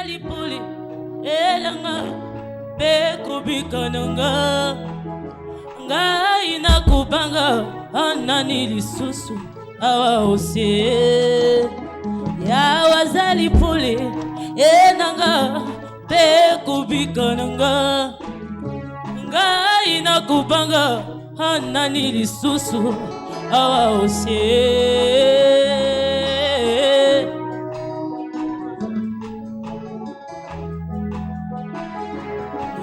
wazali puli elanga bekubikananga ngai nakubanga anani lisusu awa osie ya wazali puli enanga bekubikananga ngai nakubanga anani lisusu awa osie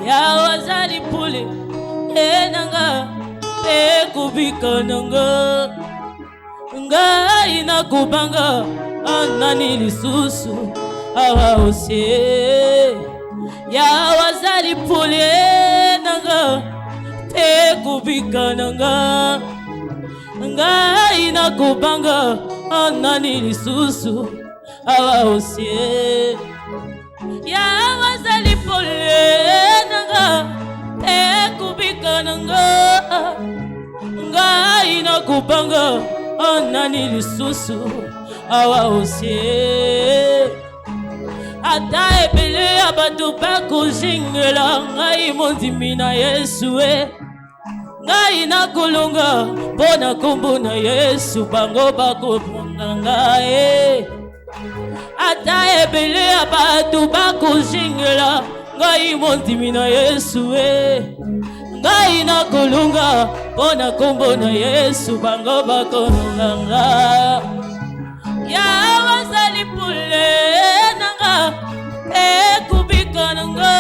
ya wazali puli enanga bekubikananga ngai nakubanga anani lisusu awa osie ya wazali puli enanga bekubikananga ngai nakubanga anani lisusu awa osie ya wazali puli enanga bekubikananga ngai nakubanga anani lisusu awa osie ata ebele ya bato bakojingela ngai mondimi na Yesu ngai nakolonga mpo na kombo na Yesu bango bakobonga ngai ata ebele ya bato bakojingela ngai mondimi na Yesu ngai nakolonga mpo na kombo na Yesu bango bakolonga ngai ya wazali puli nanga bekubikananga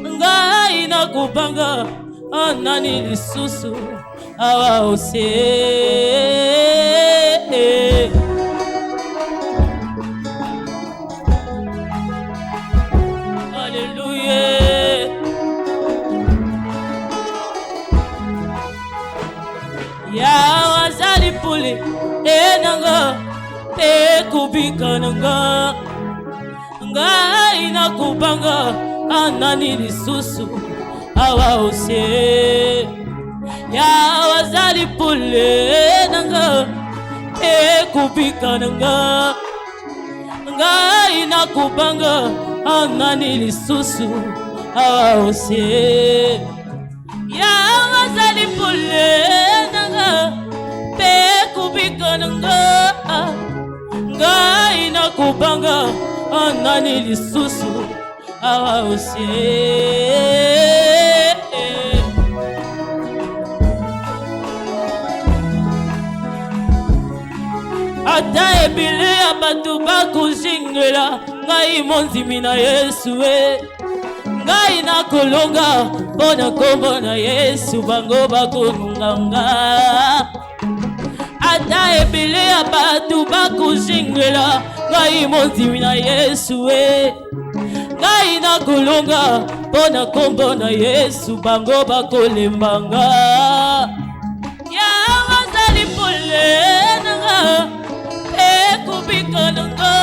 ngai nakubanga anani lisusu awa osie Hallelujah. Ya wazali puli enanga bekubikananga ngai nakubanga anani lisusu awa osie ya wazali puli enanga bekubikananga ngai nakubanga anani lisusu awa osie ya wazali puli enanga bekubikananga ngai nakubanga anani lisusu awa osie ata ebele ya bato bakojingela ngai mondimi na Yesu ngai nakolonga mpo na kombo na Yesu bango bakonunganga ata ebele ya bato bakojingela ngai mondimi na Yesu ngai nakolonga mpo na kombo na Yesu bango bakolembanga ya wazali puli nanga bekubikananga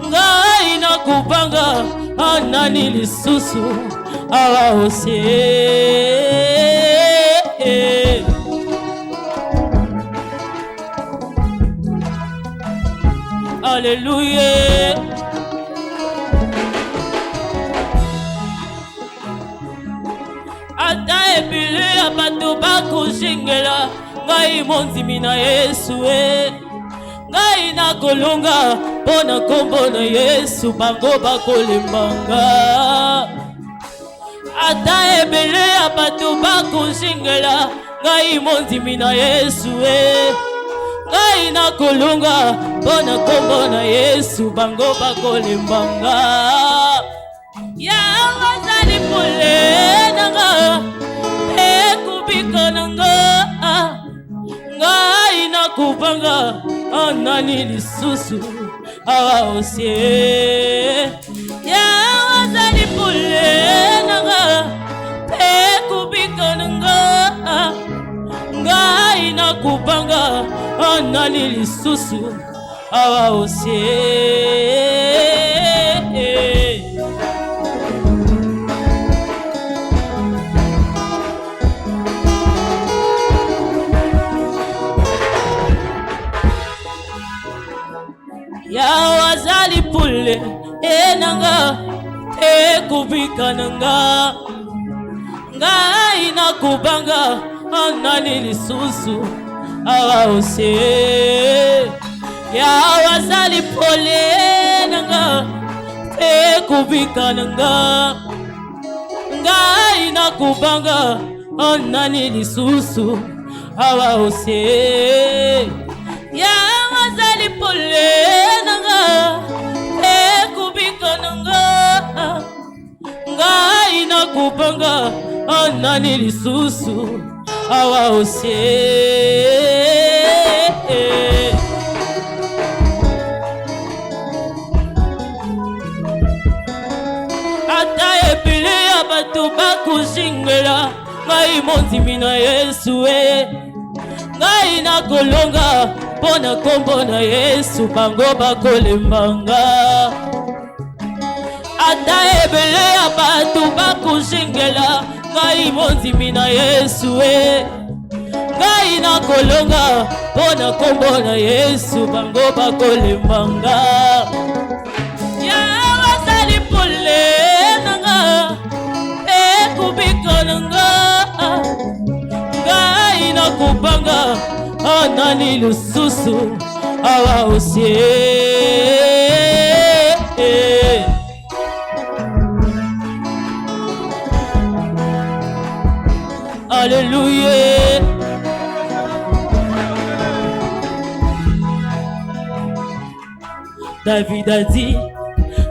ngai nakubanga anani lisusu awa osie Hallelujah. Ata ebele ya bato bakojingela ngai mondimi na Yesu ngai nakolonga mpo na kombo na Yesu bango bakolembanga ata ebele ya bato bakojingela ngai mondimi na Yesu ngai nakolonga mpo na kombo na Yesu bango bakolembanga ya wazali puli nanga bekubikananga ngai nakubanga anani lisusu awa osie ya wazali puli nanga bekubikananga ngai nakubanga anani lisusu awa osie ya wazali lipule enanga ekubika nanga ngai nakubanga anani lisusu awa ose ya wasali pole nanga ekubika nanga ngai nakubanga anani lisusu awa ose ya wasali pole nanga ekubika nanga ngai nakubanga anani lisusu awa ose ata ebele ya bato bakushingela ngai mondimi na Yesu ngai nakolonga mpona kombo na Yesu bango bakolembanga ata ebele ya bato bakushingela ngai mondimi na Yesu ngai nakolonga mpona kombo na Yesu bango bakolembanga ya wasali pole nanga ekubika nanga ngai nakubanga anani lisusu awa osie Alléluia. David a dit,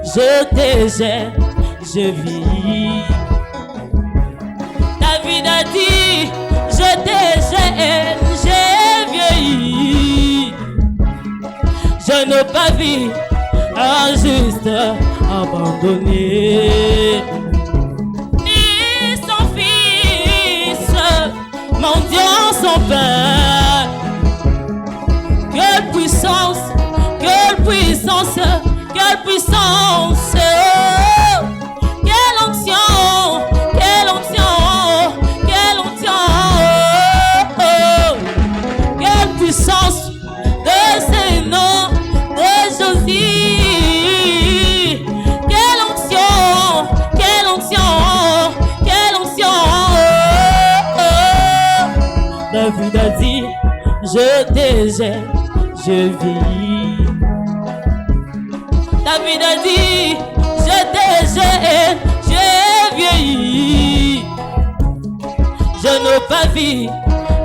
je t'ai, je vis. David a dit, je t'ai, j'ai vieilli. Je n'ai pas vu un juste abandonné. Mon Dieu en son Père, quelle puissance, quelle puissance, quelle puissance, quelle onction, quelle onction, quelle onction, quelle puissance de ces noms de Jésus, quelle onction, quelle onction, quelle onction. David a dit, je t'ai, je vis. David a dit, je t'ai, j'ai vieilli. Je n'ai pas vu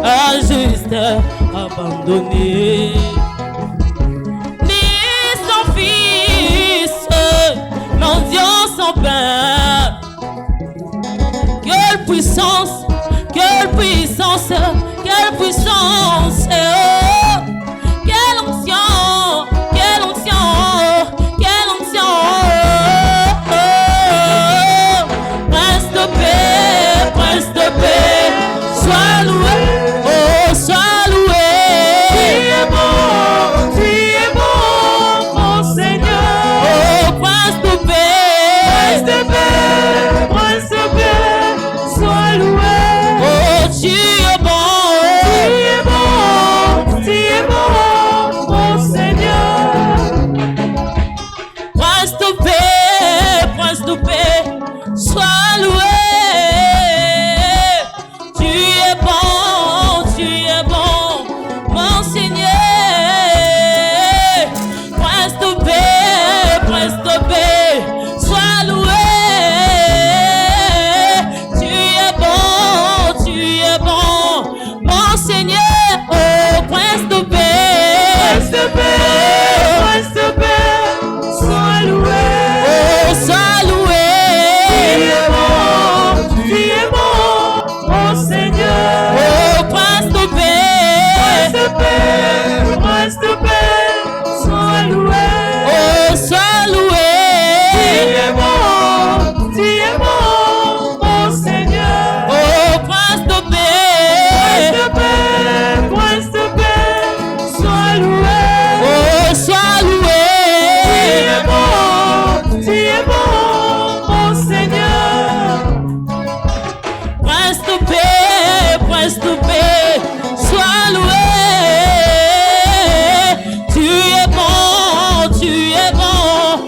un juste abandonné, ni son fils, mendiant son pain. Quelle puissance, quelle puissance, quelle puissance, quelle onction, quelle onction, quelle onction. Prince de paix, sois loué, oh sois loué. Tu es bon, mon Seigneur. Oh Prince de paix, Prince de paix, sois loué. Oh tu es bon. Sois loué, tu es bon, mon Seigneur. Prince de paix, sois loué. Tu es bon, mon Seigneur. Oh, Prince de paix, sois loué. Oh, sois loué. Prince de paix, sois loué. Oh, sois loué. Tu es bon, mon Seigneur. Oh, Prince de paix, sois loué. Oh, sois loué. Tu es bon, mon Seigneur. Prince de paix, sois loué. Tu es bon,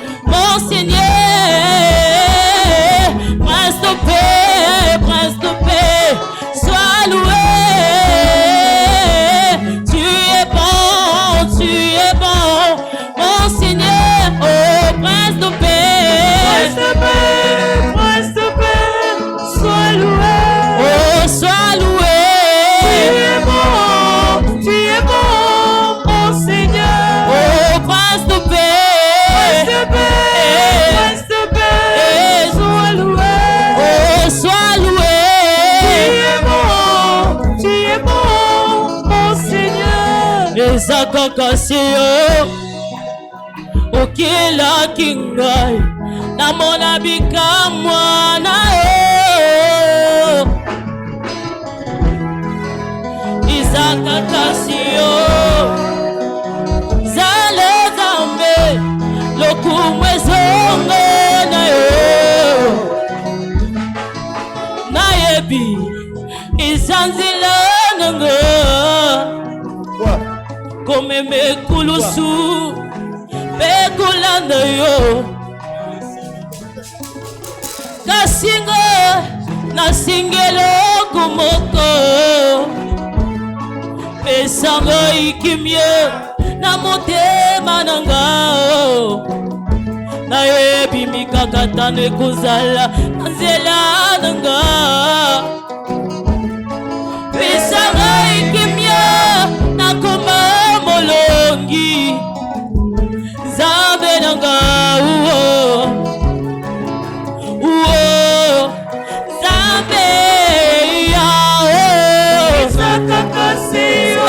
eza kaka se yo okelaki ngai namona bikamwa na yo eza kaka se yo zale Nzambe lokumu ezongo na yo nayebi eza nzela nanga komema ekulusu mpe kolanda yo kasi nga nasingi eloko moko pesa ngai kimia na motema na nga nayebi mikakatano ekozala na nzela na nga pesa ngai kimia nakoma molongi Nzambe na nga Nzambe yao esakaka se yo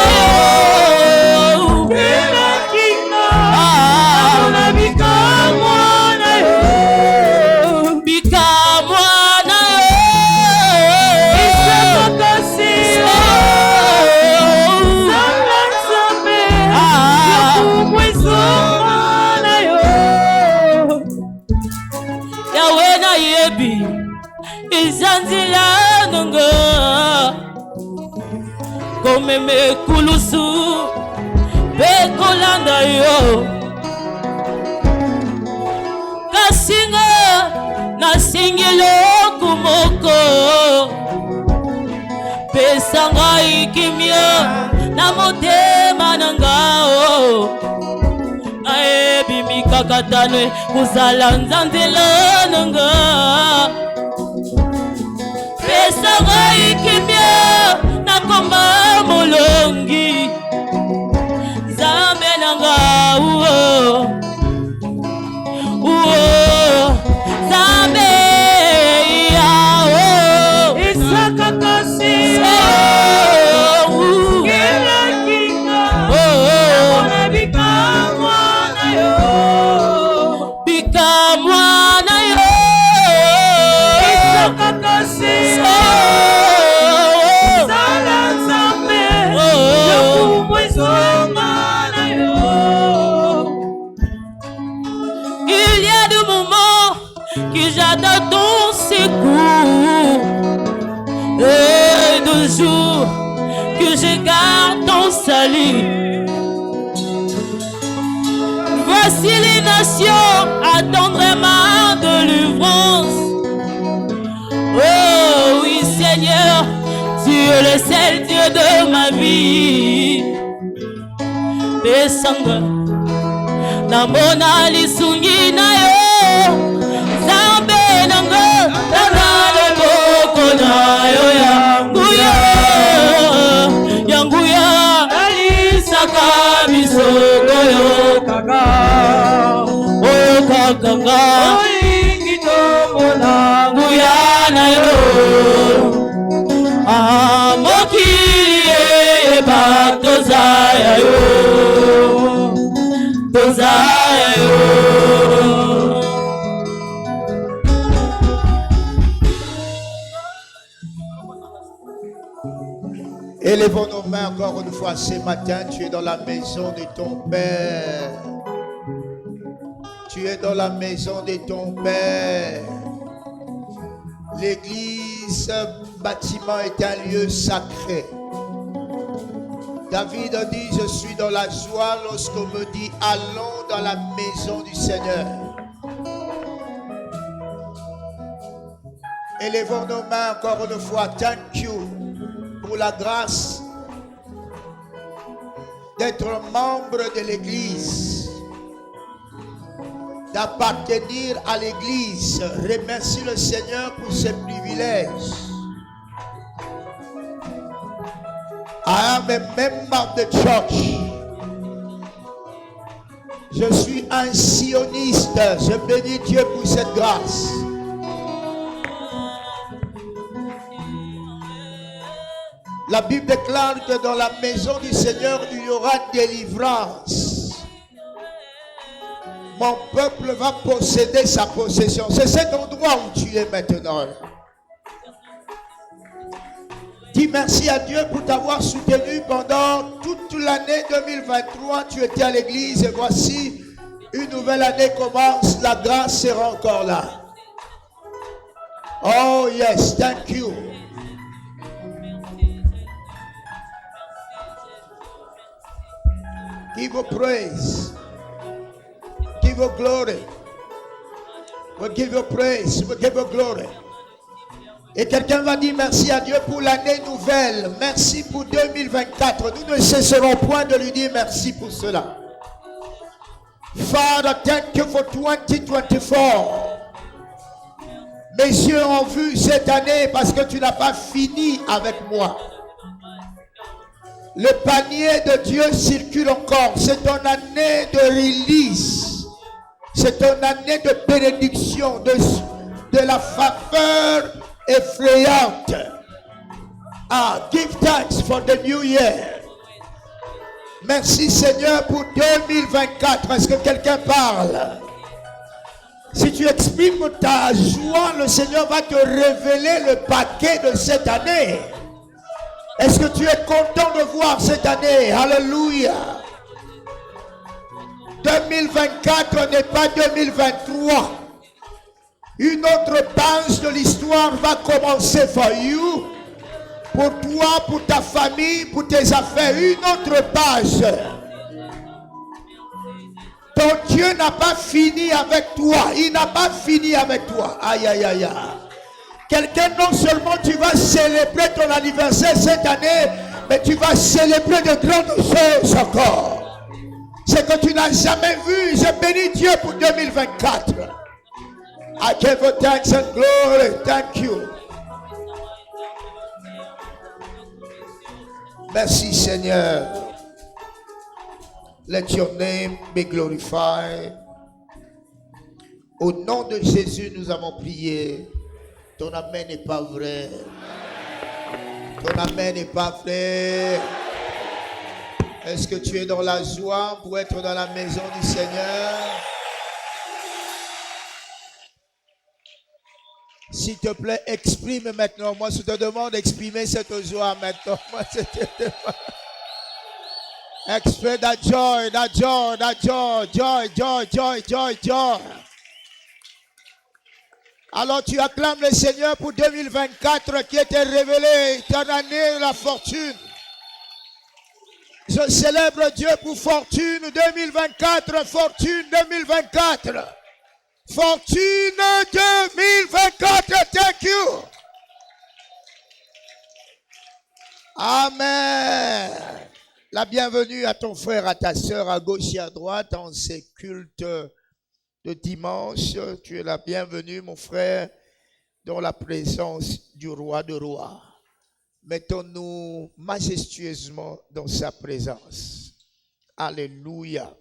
elakinga na bikamwa na yo esakaka se yo Nzambe lokumu ezonga na yo Yawe nayebi eza nzela nanga komema ekulusu mpe kolanda yo kasi nga nasingi eloko moko pesa ngai kimia na motema na nga nayebi mikakatano kozala nzanzela na nga pesa ngai kimia nakoma molongi Nzambe na nga Nzambe yao esakaka se yo elakinga namona bikamwa na yo esakaka se yo zala Nzambe lokumu ezonga na yo. Il y a des moments que j'attends ton secours et de jours que je garde ton salut. Voici les nations attendent ma délivrance. Oh oui Seigneur, tu es le seul Dieu de ma vie. Pesanga namona lisungi na yo Nzambe nanga tanga loboko na yo yanguya alisaka bisoko yo kaka oyo kakanga olingi tomona nguya na yo mokili eyeba tozaya yo Élevons nos mains encore une fois ce matin. Tu es dans la maison de ton Père. Tu es dans la maison de ton Père. L'église, bâtiment est un lieu sacré. David a dit, je suis dans la joie lorsqu'on me dit, allons dans la maison du Seigneur. Élevons nos mains encore une fois. Thank you pour la grâce d'être membre de l'église, d'appartenir à l'église. Remercie le Seigneur pour ses privilèges. I am a member of the church. Je suis un sioniste. Je bénis Dieu pour cette grâce. La Bible déclare que dans la maison du Seigneur, il y aura délivrance. Mon peuple va posséder sa possession. C'est cet endroit où tu es maintenant. Dis merci à Dieu pour t'avoir soutenu pendant toute l'année 2023. Tu étais à l'église et voici, une nouvelle année commence. La grâce sera encore là. Oh yes, thank you. Give you praise. Give you glory. We give you praise. We give you glory. Et quelqu'un va dire merci à Dieu pour l'année nouvelle. Merci pour 2024. Nous ne cesserons point de lui dire merci pour cela. Father, thank you for 2024. Mes yeux ont vu cette année parce que tu n'as pas fini avec moi. Le panier de Dieu circule encore. C'est ton année de release. C'est ton année de bénédiction, de la faveur effrayante. Ah, give thanks for the new year. Merci Seigneur pour 2024. Est-ce que quelqu'un parle? Si tu exprimes ta joie, le Seigneur va te révéler le paquet de cette année. Est-ce que tu es content de voir cette année? Alléluia. 2024 n'est pas 2023. Une autre page de l'histoire va commencer for you. Pour toi, pour ta famille, pour tes affaires. Une autre page. Ton Dieu n'a pas fini avec toi. Il n'a pas fini avec toi. Aïe, aïe, aïe, aïe. Quelqu'un, non seulement tu vas célébrer ton anniversaire cette année, mais tu vas célébrer de grandes choses encore. C'est que tu n'as jamais vu. Je bénis Dieu pour 2024. I give you thanks and glory. Thank you. Merci Seigneur. Let your name be glorified. Au nom de Jésus, nous avons prié. Ton amen n'est pas vrai. Ton amen n'est pas vrai. Est-ce que tu es dans la joie pour être dans la maison du Seigneur? S'il te plaît, exprime maintenant. Moi, je te demande d'exprimer cette joie maintenant. Moi, je te demande. Exprime that joy, that joy, that joy, joy, joy, joy, joy, joy. Alors tu acclames le Seigneur pour 2024 qui était révélé, ton année de la fortune. Je célèbre Dieu pour fortune 2024, fortune 2024. Fortune 2024, thank you. Amen. La bienvenue à ton frère, à ta soeur, à gauche et à droite, en ces cultes de dimanche. Tu es la bienvenue, mon frère, dans la présence du roi de rois. Mettons-nous majestueusement dans sa présence. Alléluia.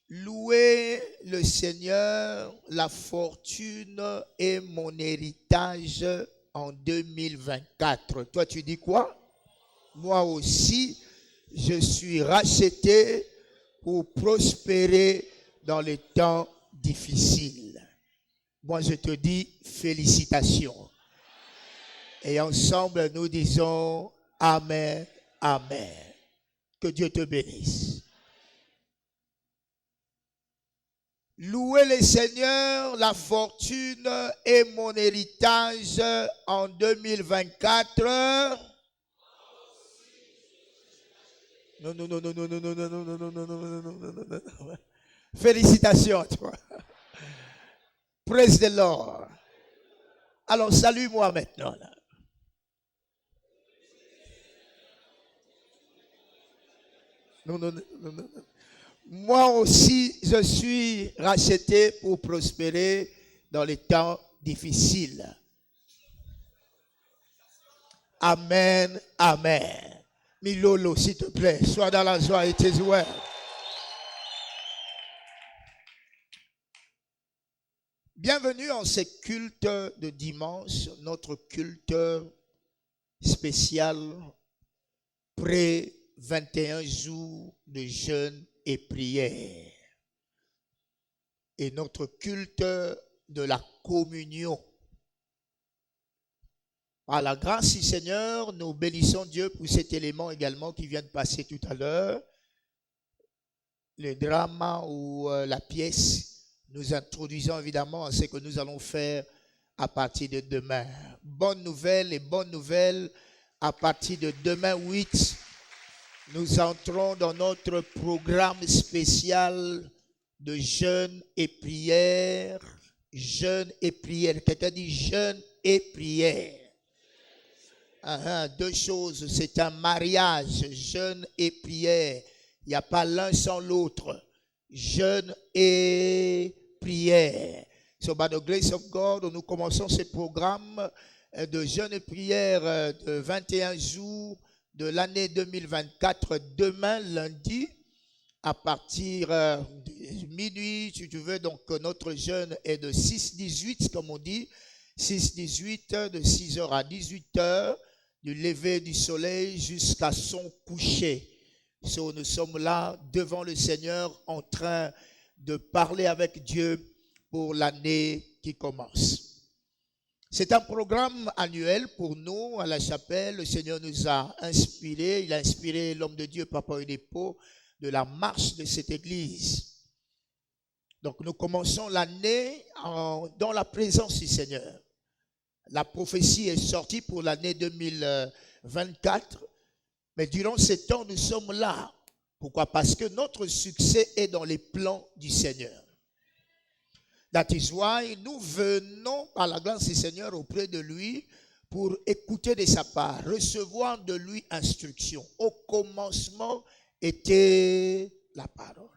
Louez le Seigneur, la fortune est mon héritage en 2024. Toi, tu dis quoi? Moi aussi, je suis racheté pour prospérer dans les temps difficiles. Moi, je te dis félicitations. Et ensemble, nous disons Amen, Amen. Que Dieu te bénisse. Louez le Seigneur, la fortune est mon héritage en 2024. Non. Félicitations à toi. Praise the Lord. Alors, salue-moi maintenant. Là. Non. Moi aussi, je suis racheté pour prospérer dans les temps difficiles. Amen, amen. Milolo, s'il te plaît, sois dans la joie et tes joies. Bienvenue en ce culte de dimanche, notre culte spécial près 21 jours de jeûne et prière. Et notre culte de la communion. Par la grâce du Seigneur, nous bénissons Dieu pour cet élément également qui vient de passer tout à l'heure. Le drama ou la pièce, nous introduisons évidemment à ce que nous allons faire à partir de demain. Bonne nouvelle, à partir de demain 8, nous entrons dans notre programme spécial de jeûne et prière. Jeûne et prière. Quelqu'un dit jeûne et prière. Deux choses, c'est un mariage, jeûne et prière. Il n'y a pas l'un sans l'autre. Jeûne et prière. So by the grace of God, nous commençons ce programme de jeûne et prière de 21 jours de l'année 2024, demain lundi, à partir de minuit, si tu veux. Donc notre jeûne est de 6-18, comme on dit, 6-18, de 6h à 18h, du lever du soleil jusqu'à son coucher. So, nous sommes là devant le Seigneur en train de parler avec Dieu pour l'année qui commence. C'est un programme annuel pour nous à la chapelle. Le Seigneur nous a inspiré. Il a inspiré l'homme de Dieu, Papa Udepo, de la marche de cette église. Donc nous commençons l'année dans la présence du Seigneur. La prophétie est sortie pour l'année 2024. Mais durant ce temps, nous sommes là. Pourquoi? Parce que notre succès est dans les plans du Seigneur. That is why nous venons par la grâce du Seigneur auprès de lui pour écouter de sa part, recevoir de lui instruction. Au commencement était la parole.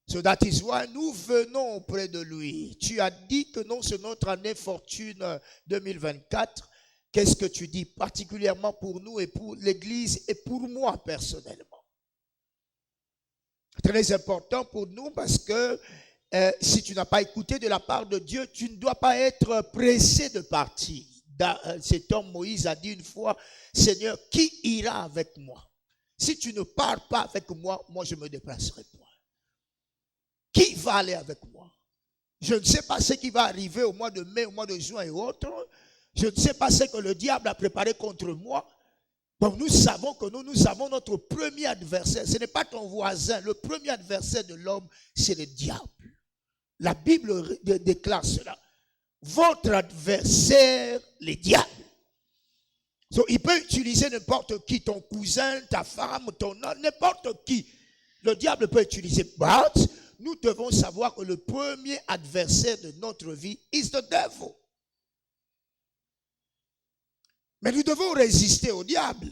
So that is why nous venons auprès de lui. Tu as dit que non, c'est notre année fortune 2024. Qu'est-ce que tu dis particulièrement pour nous et pour l'Église et pour moi personnellement? Très important pour nous parce que si tu n'as pas écouté de la part de Dieu, tu ne dois pas être pressé de partir. Cet homme Moïse a dit une fois, Seigneur, qui ira avec moi? Si tu ne pars pas avec moi, moi je me déplacerai point. Qui va aller avec moi? Je ne sais pas ce qui va arriver au mois de mai, au mois de juin et autres. Je ne sais pas ce que le diable a préparé contre moi. Donc nous savons que nous avons notre premier adversaire. Ce n'est pas ton voisin. Le premier adversaire de l'homme, c'est le diable. La Bible déclare cela. Votre adversaire, le diable. So, il peut utiliser n'importe qui, ton cousin, ta femme, ton homme, n'importe qui. Le diable peut utiliser. But nous devons savoir que le premier adversaire de notre vie is the devil. Mais nous devons résister au diable.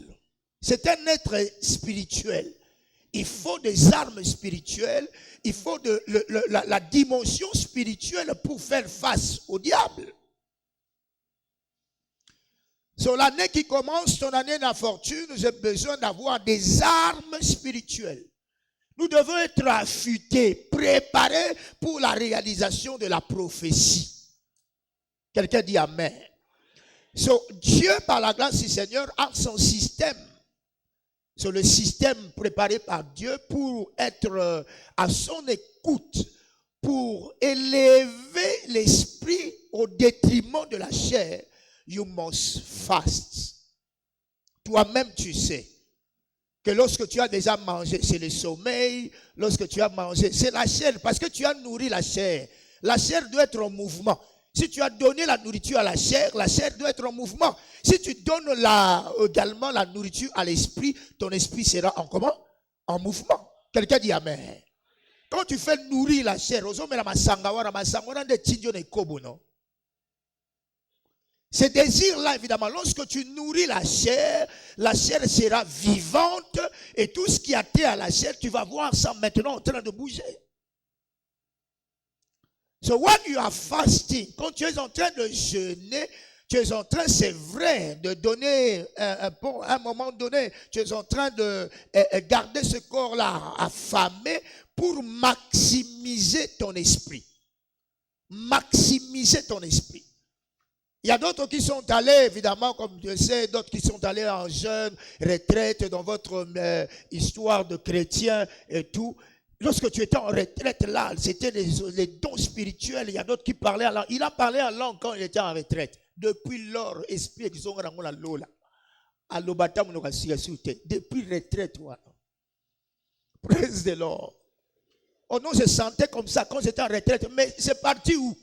C'est un être spirituel. Il faut des armes spirituelles. Il faut la dimension spirituelle pour faire face au diable. Sur l'année qui commence, ton année d'infortune, j'ai besoin d'avoir des armes spirituelles. Nous devons être affûtés, préparés pour la réalisation de la prophétie. Quelqu'un dit Amen. So, Dieu, par la grâce du Seigneur, a son système. C'est le système préparé par Dieu pour être à son écoute, pour élever l'esprit au détriment de la chair. You must fast. Toi-même, tu sais que lorsque tu as déjà mangé, c'est le sommeil. Lorsque tu as mangé, c'est la chair, parce que tu as nourri la chair. La chair doit être en mouvement. Si tu as donné la nourriture à la chair doit être en mouvement. Si tu donnes également la nourriture à l'esprit, ton esprit sera en comment? En mouvement. Quelqu'un dit Amen. Quand tu fais nourrir la chair, ce désir-là, évidemment, lorsque tu nourris la chair sera vivante et tout ce qui a trait à la chair, tu vas voir ça maintenant en train de bouger. So when you are fasting, quand tu es en train de jeûner, tu es en train, c'est vrai, de donner à un moment donné, tu es en train de garder ce corps-là affamé pour maximiser ton esprit. Maximiser ton esprit. Il y a d'autres qui sont allés, évidemment, comme je sais, d'autres qui sont allés en jeûne, retraite, dans votre histoire de chrétien et tout. Lorsque tu étais en retraite là, c'était les dons spirituels. Il y a d'autres qui parlaient en langue. Il a parlé en langue quand il était en retraite. Depuis lors, esprit qui sont dans la lola. Depuis retraite, voilà. Praise the Lord. Oh non, je sentais comme ça quand j'étais en retraite. Mais c'est parti où?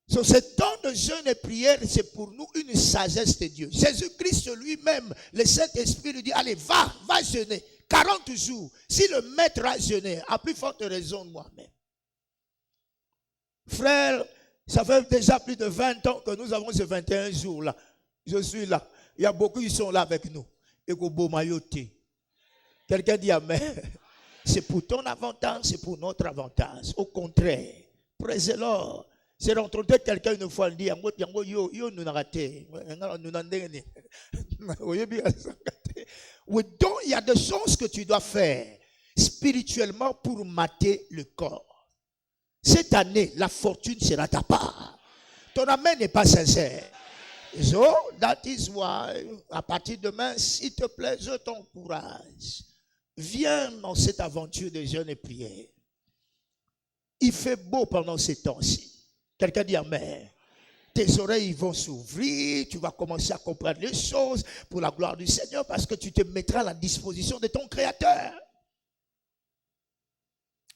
Sur ce temps de jeûne et prière, c'est pour nous une sagesse de Dieu. Jésus-Christ lui-même, le Saint-Esprit lui dit, allez, va jeûner. 40 jours. Si le maître a jeûné, à plus forte raison de moi-même. Frère, ça fait déjà plus de 20 ans que nous avons ces 21 jours-là. Je suis là. Il y a beaucoup qui sont là avec nous. Et que beau mailloté. Quelqu'un dit amen. C'est pour ton avantage, c'est pour notre avantage. Au contraire, praise the Lord. C'est rencontré quelqu'un une fois, il dit, yo, nous raté. Oui, donc il y a des choses que tu dois faire spirituellement pour mater le corps. Cette année, la fortune sera ta part. Ton amen n'est pas sincère. So, that is why, à partir de demain, s'il te plaît, je t'encourage. Viens dans cette aventure de jeûne et prière. Il fait beau pendant ces temps-ci. Quelqu'un dit amen. Tes oreilles vont s'ouvrir, tu vas commencer à comprendre les choses pour la gloire du Seigneur parce que tu te mettras à la disposition de ton Créateur.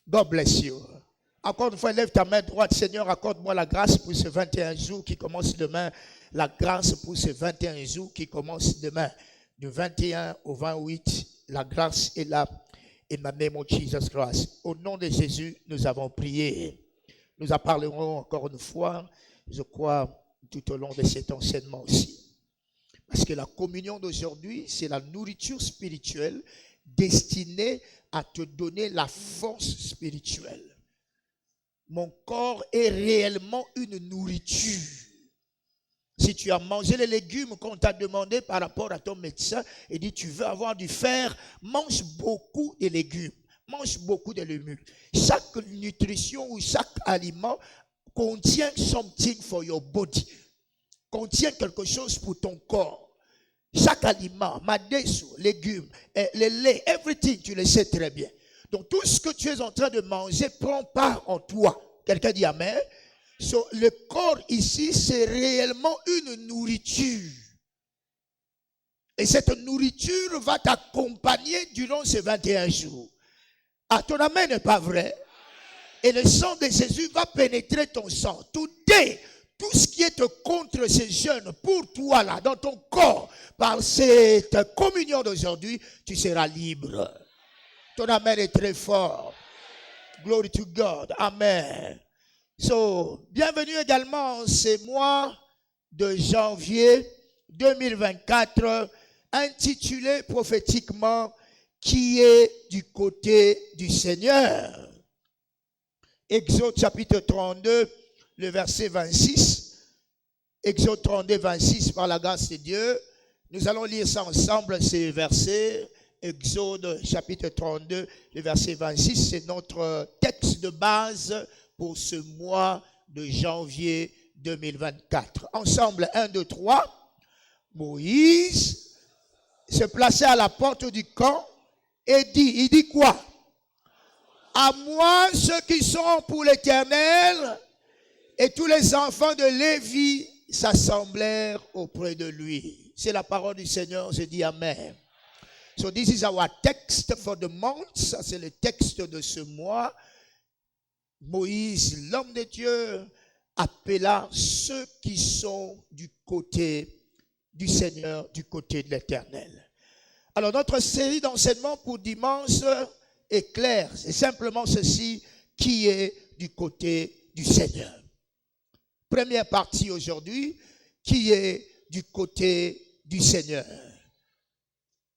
God bless you. Encore une fois, lève ta main droite. Seigneur, accorde-moi la grâce pour ces 21 jours qui commencent demain. La grâce pour ces 21 jours qui commencent demain. Du 21 au 28, la grâce est là. In the name of Jesus Christ. Au nom de Jésus, nous avons prié. Nous en parlerons encore une fois, je crois, tout au long de cet enseignement aussi. Parce que la communion d'aujourd'hui, c'est la nourriture spirituelle destinée à te donner la force spirituelle. Mon corps est réellement une nourriture. Si tu as mangé les légumes qu'on t'a demandé par rapport à ton médecin et dit tu veux avoir du fer, mange beaucoup de légumes. Mange beaucoup de légumes. Chaque nutrition ou chaque aliment contient something for your body. Contient quelque chose pour ton corps. Chaque aliment, madesu, légumes, le lait, everything, tu le sais très bien. Donc tout ce que tu es en train de manger prend part en toi. Quelqu'un dit amen. So, le corps ici, c'est réellement une nourriture. Et cette nourriture va t'accompagner durant ces 21 jours. Ah, ton amen n'est pas vrai. Et le sang de Jésus va pénétrer ton sang. Today, tout ce qui est contre ces jeunes, pour toi là, dans ton corps, par cette communion d'aujourd'hui, tu seras libre. Ton amen est très fort. Glory to God. Amen. So, bienvenue également en ce mois de janvier 2024, intitulé prophétiquement qui est du côté du Seigneur. Exode chapitre 32, le verset 26. Exode 32, 26, par la grâce de Dieu. Nous allons lire ça ensemble, ces versets. Exode chapitre 32, le verset 26, c'est notre texte de base pour ce mois de janvier 2024. Ensemble, 1, 2, 3. Moïse se plaçait à la porte du camp et il dit quoi? À moi, ceux qui sont pour l'Éternel, et tous les enfants de Lévi s'assemblèrent auprès de lui. C'est la parole du Seigneur, je dis amen. So this is our text for the month. Ça, c'est le texte de ce mois. Moïse, l'homme de Dieu, appela ceux qui sont du côté du Seigneur, du côté de l'Éternel. Alors, notre série d'enseignements pour dimanche est claire. C'est simplement ceci, qui est du côté du Seigneur. Première partie aujourd'hui, qui est du côté du Seigneur.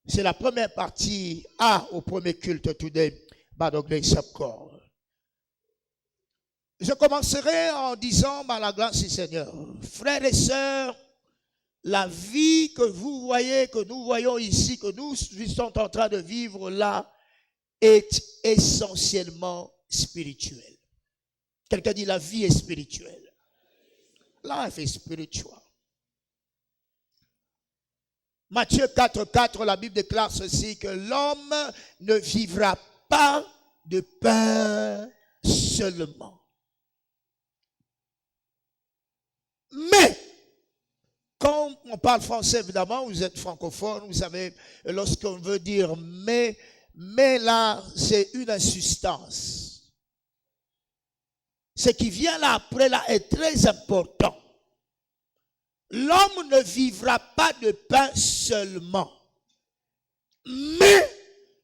C'est la première partie A au premier culte today, by the grace of God. Je commencerai en disant, par la grâce du Seigneur, frères et sœurs, la vie que vous voyez, que nous voyons ici, que nous sommes en train de vivre là, est essentiellement spirituelle. Quelqu'un dit la vie est spirituelle. Life is spiritual. Matthieu 4:4, la Bible déclare ceci, que l'homme ne vivra pas de pain seulement. Mais, quand on parle français, évidemment, vous êtes francophone, vous savez, lorsqu'on veut dire mais là, c'est une insistance. Ce qui vient là après là est très important. L'homme ne vivra pas de pain seulement, mais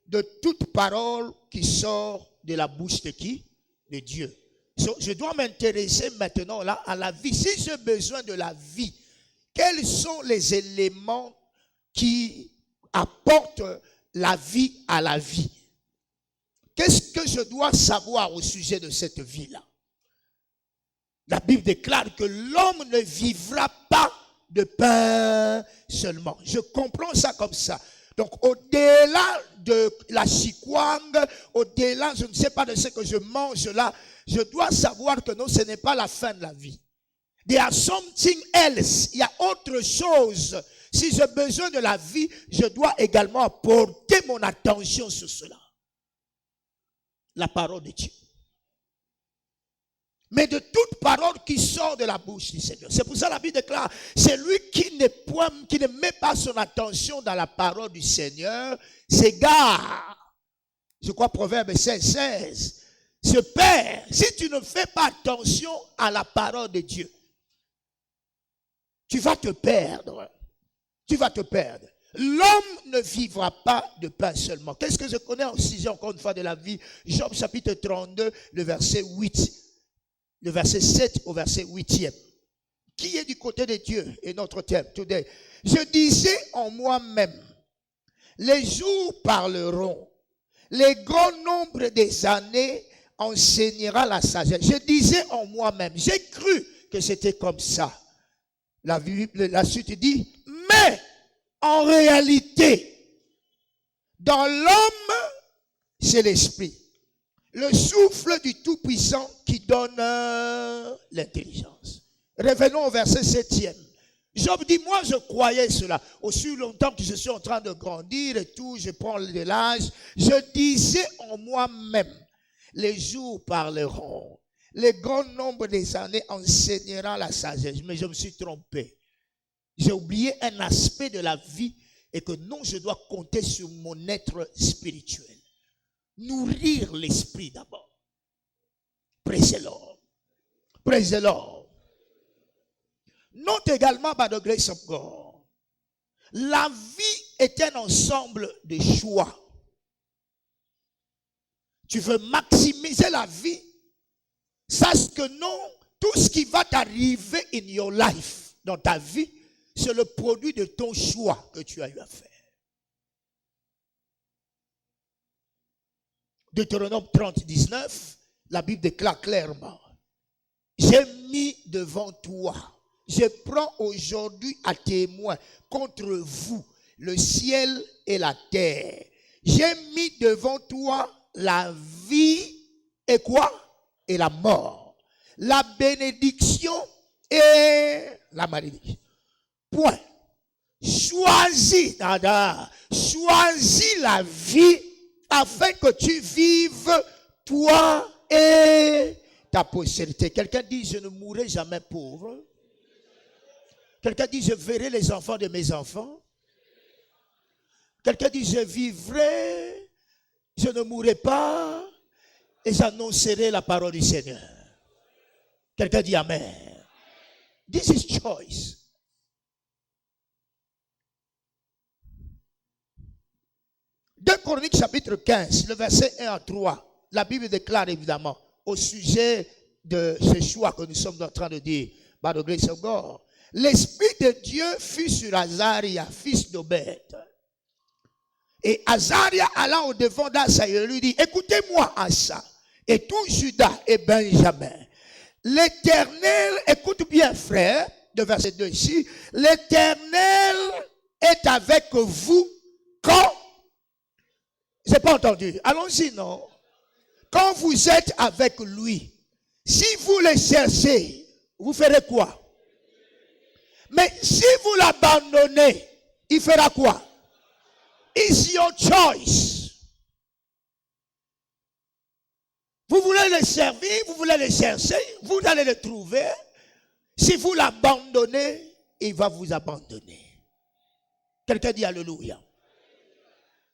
de toute parole qui sort de la bouche de qui? De Dieu. Je dois m'intéresser maintenant là à la vie. Si j'ai besoin de la vie, quels sont les éléments qui apportent la vie à la vie? Qu'est-ce que je dois savoir au sujet de cette vie-là? La Bible déclare que l'homme ne vivra pas de pain seulement. Je comprends ça comme ça. Donc, au-delà de la chikwang, au-delà, je ne sais pas de ce que je mange là, je dois savoir que non, ce n'est pas la fin de la vie. There are something else. Il y a autre chose. Si j'ai besoin de la vie, je dois également porter mon attention sur cela. La parole de Dieu. Mais de toute parole qui sort de la bouche du Seigneur. C'est pour ça que la Bible déclare, celui qui ne met pas son attention dans la parole du Seigneur, s'égare. Je crois Proverbe 16 se perd. Si tu ne fais pas attention à la parole de Dieu, tu vas te perdre. Tu vas te perdre. L'homme ne vivra pas de pain seulement. Qu'est-ce que je connais au sujet encore une fois de la vie? Job chapitre 32, le verset 8. Le verset 7 au verset 8e. Qui est du côté de Dieu est notre thème today. Je disais en moi-même, les jours parleront, les grands nombres des années enseignera la sagesse. Je disais en moi-même, j'ai cru que c'était comme ça. La suite dit, mais en réalité, dans l'homme, c'est l'esprit. Le souffle du Tout-Puissant qui donne l'intelligence. Revenons au verset 7e. Job dit, moi je croyais cela. Aussi longtemps que je suis en train de grandir et tout, je prends de l'âge, je disais en moi-même, les jours parleront, les grands nombres des années enseignera la sagesse. Mais je me suis trompé. J'ai oublié un aspect de la vie et que non, je dois compter sur mon être spirituel. Nourrir l'esprit d'abord. Praise the Lord. Praise the Lord. Note également, by the grace of God, la vie est un ensemble de choix. Tu veux maximiser la vie, sache que non, tout ce qui va t'arriver in your life, dans ta vie, c'est le produit de ton choix que tu as eu à faire. Deutéronome 30, 19, la Bible déclare clairement, j'ai mis devant toi, je prends aujourd'hui à témoin contre vous le ciel et la terre. J'ai mis devant toi la vie et quoi? Et la mort. La bénédiction et la malédiction. Point. Choisis, nada, choisis la vie afin que tu vives toi et ta postérité. Quelqu'un dit, je ne mourrai jamais pauvre. Quelqu'un dit, je verrai les enfants de mes enfants. Quelqu'un dit, je vivrai, je ne mourrai pas et j'annoncerai la parole du Seigneur. Quelqu'un dit Amen. This is choice. Deux Chroniques chapitre 15, le verset 1 à 3. La Bible déclare évidemment au sujet de ce choix que nous sommes en train de dire, by the grace of God. L'Esprit de Dieu fut sur Azaria, fils d'Obed. Et Azaria allant au devant d'Asa, il lui dit, écoutez-moi Asa, et tout Judas et Benjamin. L'Éternel, écoute bien frère, de verset 2 ici, l'Éternel est avec vous quand, j'ai pas entendu, allons-y non, quand vous êtes avec lui, Si vous le cherchez, vous ferez quoi? Mais si vous l'abandonnez, il fera quoi? It's your choice. Vous voulez le servir, vous voulez le chercher, vous allez le trouver. Si vous l'abandonnez, il va vous abandonner. Quelqu'un dit Alléluia.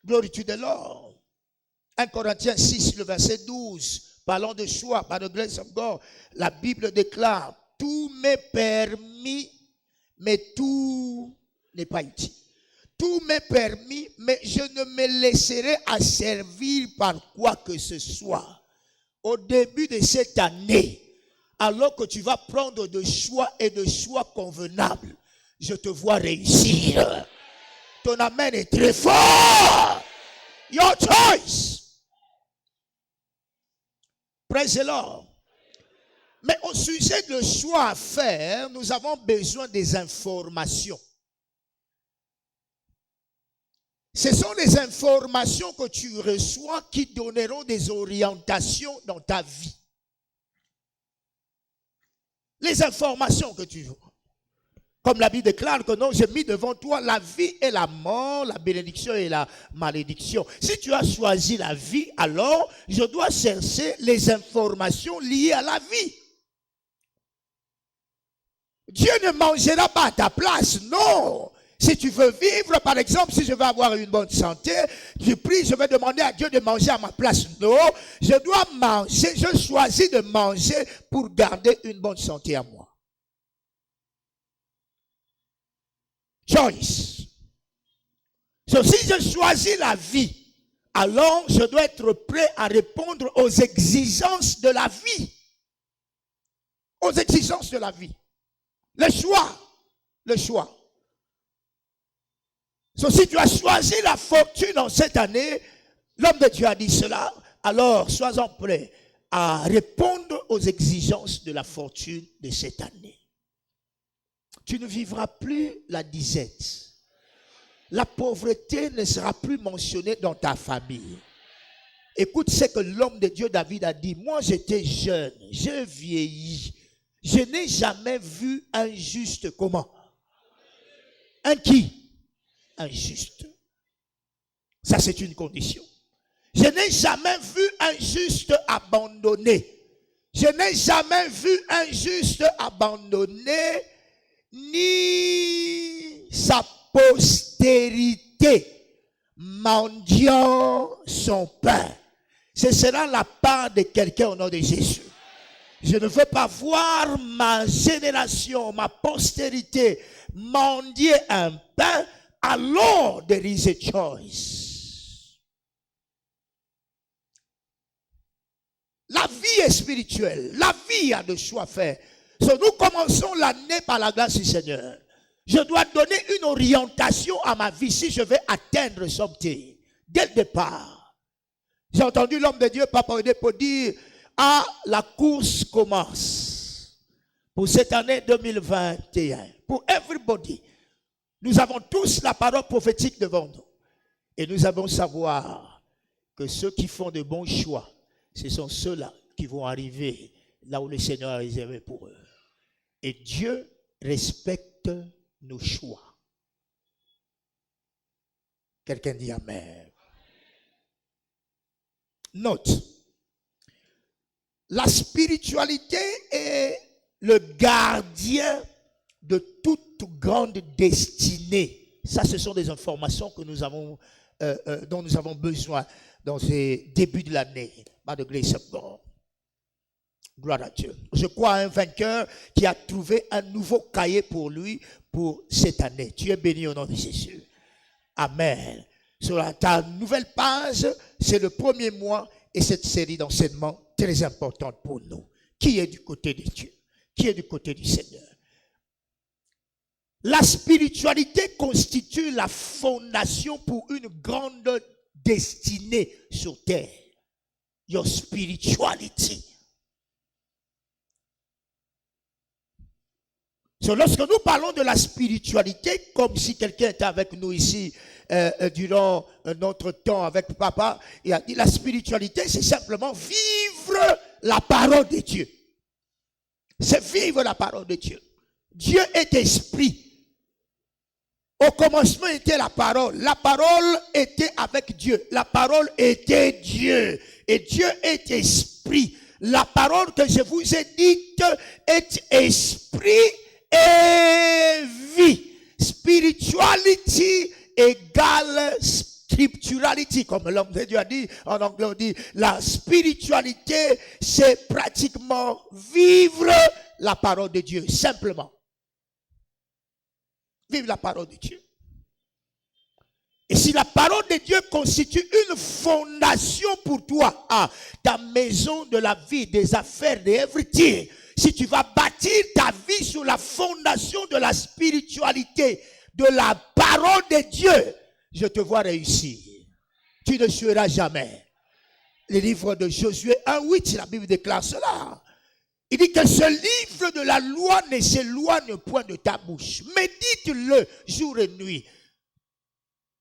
Glory to the Lord. 1 Corinthiens 6, le verset 12. Parlant de choix, par the grace of God, la Bible déclare, tout m'est permis, mais tout n'est pas utile. Tout m'est permis, mais je ne me laisserai asservir par quoi que ce soit. Au début de cette année, alors que tu vas prendre de choix et de choix convenables, je te vois réussir. Ton amen est très fort. Your choice. Praise the Lord. Mais au sujet de choix à faire, nous avons besoin des informations. Ce sont des informations que tu reçois qui donneront des orientations dans ta vie. Les informations que tu veux. Comme la Bible déclare que non, j'ai mis devant toi la vie et la mort, la bénédiction et la malédiction. Si tu as choisi la vie, alors je dois chercher les informations liées à la vie. Dieu ne mangera pas à ta place, non. Si tu veux vivre, par exemple, si je veux avoir une bonne santé, je prie, je vais demander à Dieu de manger à ma place. Non, je dois manger, je choisis de manger pour garder une bonne santé à moi. Choice. So, si je choisis la vie, alors je dois être prêt à répondre aux exigences de la vie. Aux exigences de la vie. Le choix. Le choix. So, si tu as choisi la fortune en cette année, l'homme de Dieu a dit cela, alors sois-en prêt à répondre aux exigences de la fortune de cette année. Tu ne vivras plus la disette. La pauvreté ne sera plus mentionnée dans ta famille. Écoute ce que l'homme de Dieu David a dit. Moi j'étais jeune, je vieillis. Je n'ai jamais vu un juste comment? Un qui? Un juste. Ça c'est une condition. Je n'ai jamais vu un juste abandonné. Je n'ai jamais vu un juste abandonné, ni sa postérité mendiant son pain. Ce sera la part de quelqu'un au nom de Jésus. Je ne veux pas voir ma génération, ma postérité mendier un pain. Alors there is a choice. La vie est spirituelle. La vie a de choix à faire. So, nous commençons l'année par la grâce du Seigneur. Je dois donner une orientation à ma vie si je vais atteindre something. Dès le départ. J'ai entendu l'homme de Dieu, Papa Odepo, dire, la course commence. Pour cette année 2021. Pour everybody. Nous avons tous la parole prophétique devant nous. Et nous avons savoir que ceux qui font de bons choix, ce sont ceux-là qui vont arriver là où le Seigneur a réservé pour eux. Et Dieu respecte nos choix. Quelqu'un dit Amen. Note, la spiritualité est le gardien de toute grande destinée. Ça, ce sont des informations que nous avons, dont nous avons besoin dans ces débuts de l'année. By the grace of God. Gloire à Dieu. Je crois à un vainqueur qui a trouvé un nouveau cahier pour lui pour cette année. Tu es béni au nom de Jésus. Amen. Sur ta nouvelle page, c'est le premier mois et cette série d'enseignements très importante pour nous. Qui est du côté de Dieu? Qui est du côté du Seigneur? La spiritualité constitue la fondation pour une grande destinée sur terre. Your spirituality. So, lorsque nous parlons de la spiritualité, comme si quelqu'un était avec nous ici durant notre temps avec papa, il a dit la spiritualité, c'est simplement vivre la parole de Dieu. C'est vivre la parole de Dieu. Dieu est esprit. Au commencement était la parole. La parole était avec Dieu. La parole était Dieu. Et Dieu est esprit. La parole que je vous ai dite est esprit et vie. Spirituality égale scripturality. Comme l'homme de Dieu a dit, en anglais on dit, la spiritualité, c'est pratiquement vivre la parole de Dieu, simplement. Vivre la parole de Dieu. Et si la parole de Dieu constitue une fondation pour toi, ta maison de la vie, des affaires, de everything, si tu vas bâtir ta vie sur la fondation de la spiritualité, de la parole de Dieu, je te vois réussir. Tu ne suivras jamais. Le livre de Josué 1:8, la Bible déclare cela. Il dit que ce livre de la loi ne s'éloigne point de ta bouche. Médite-le jour et nuit.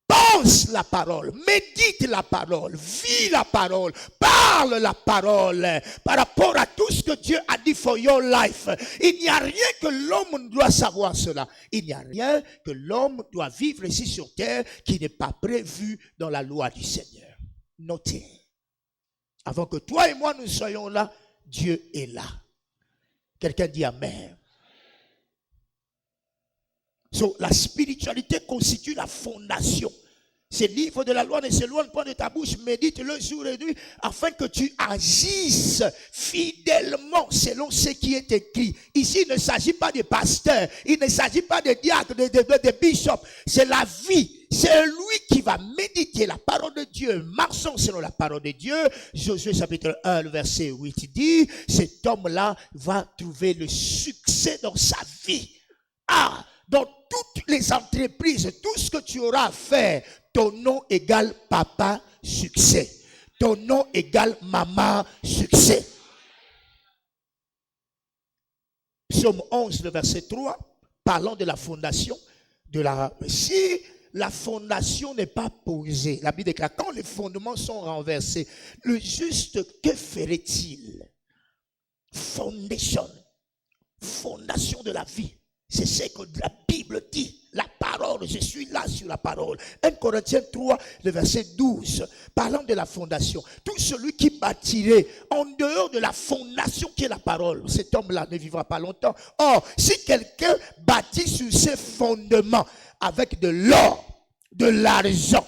Pense la parole, médite la parole, vis la parole, parle la parole par rapport à tout ce que Dieu a dit for your life. Il n'y a rien que l'homme doit savoir cela. Il n'y a rien que l'homme doit vivre ici sur terre qui n'est pas prévu dans la loi du Seigneur. Notez, avant que toi et moi nous soyons là, Dieu est là. Quelqu'un dit Amen. So, la spiritualité constitue la fondation. Ce livre de la loi ne s'éloigne pas de ta bouche, médite-le jour et nuit, afin que tu agisses fidèlement selon ce qui est écrit. Ici, il ne s'agit pas de pasteurs, il ne s'agit pas de diacres, de bishops. C'est la vie. C'est lui qui va méditer la parole de Dieu, marchant selon la parole de Dieu. Josué chapitre 1, le verset 8 dit, cet homme-là va trouver le succès dans sa vie. Dans toutes les entreprises, tout ce que tu auras à faire, ton nom égale papa, succès. Ton nom égale maman, succès. Psaume 11, le verset 3, parlant de la fondation, si la fondation n'est pas posée, la Bible déclare, quand les fondements sont renversés, le juste, que ferait-il? Fondation de la vie. C'est ce que la Bible dit. La parole, je suis là sur la parole. 1 Corinthiens 3, le verset 12. Parlant de la fondation. Tout celui qui bâtirait en dehors de la fondation qui est la parole, cet homme-là ne vivra pas longtemps. Or, si quelqu'un bâtit sur ses fondements avec de l'or, de l'argent,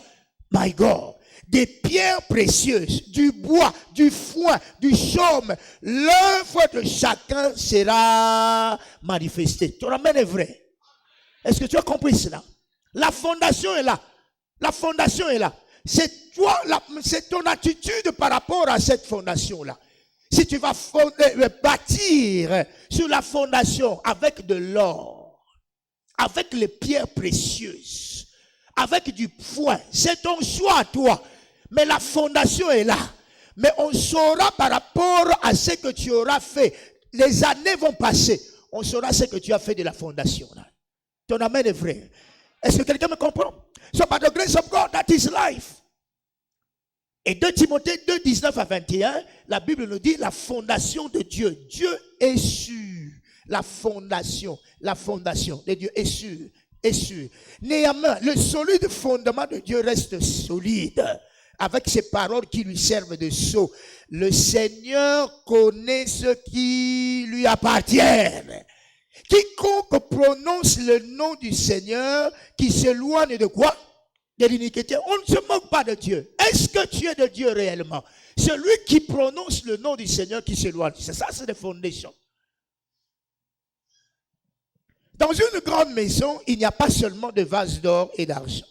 my God, des pierres précieuses, du bois, du foin, du chaume, l'œuvre de chacun sera manifestée. Ton amen est vrai. Est-ce que tu as compris cela? La fondation est là. La fondation est là. C'est toi, c'est ton attitude par rapport à cette fondation-là. Si tu vas bâtir sur la fondation avec de l'or, avec les pierres précieuses, avec du foin, c'est ton choix à toi. Mais la fondation est là. Mais on saura par rapport à ce que tu auras fait. Les années vont passer. On saura ce que tu as fait de la fondation. Là. Ton amen est vrai. Est-ce que quelqu'un me comprend? So by the grace of God, that is life. Et 2 Timothée 2, 19 à 21, la Bible nous dit la fondation de Dieu. Dieu est sûr. La fondation de Dieu est sûr. Néanmoins, le solide fondement de Dieu reste solide. Avec ces paroles qui lui servent de sceau. Le Seigneur connaît ceux qui lui appartiennent. Quiconque prononce le nom du Seigneur, qui s'éloigne de quoi? De l'iniquité. On ne se moque pas de Dieu. Est-ce que tu es de Dieu réellement? Celui qui prononce le nom du Seigneur qui s'éloigne. C'est ça, c'est la fondation. Dans une grande maison, il n'y a pas seulement de vases d'or et d'argent.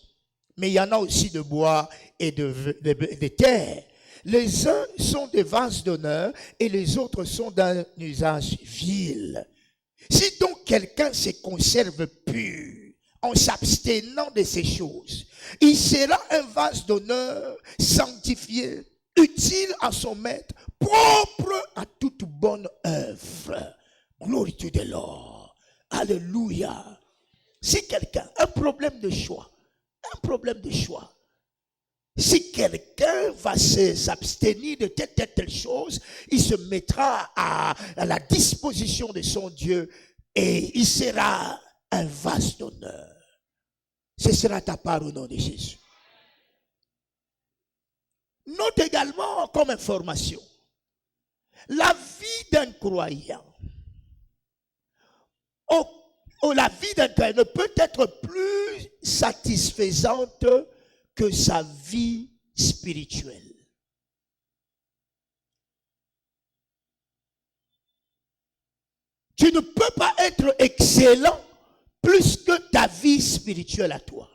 Mais il y en a aussi de bois et de terre. Les uns sont des vases d'honneur et les autres sont d'un usage vil. Si donc quelqu'un se conserve pur en s'abstenant de ces choses, il sera un vase d'honneur sanctifié, utile à son maître, propre à toute bonne œuvre. Glory to the Lord. Alléluia. Si quelqu'un a un problème de choix, Si quelqu'un va s'abstenir de telle chose, il se mettra à la disposition de son Dieu et il sera un vase d'honneur. Ce sera ta part au nom de Jésus. Note également comme information, la vie d'un croyant, la vie d'un croyant ne peut être plus satisfaisante que sa vie spirituelle. Tu ne peux pas être excellent plus que ta vie spirituelle à toi.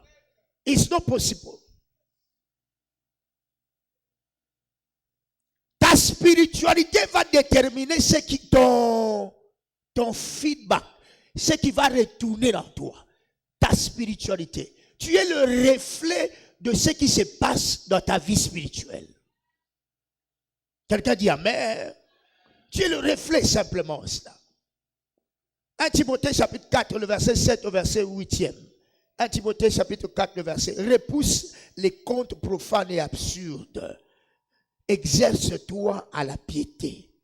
It's not possible. Ta spiritualité va déterminer ton feedback, ce qui va retourner dans toi. Ta spiritualité. Tu es le reflet de ce qui se passe dans ta vie spirituelle. Quelqu'un dit amen. Tu es le reflet simplement cela. 1 Timothée chapitre 4, le verset 7 au verset 8e. 1 Timothée chapitre 4, le verset. Repousse les contes profanes et absurdes. Exerce-toi à la piété.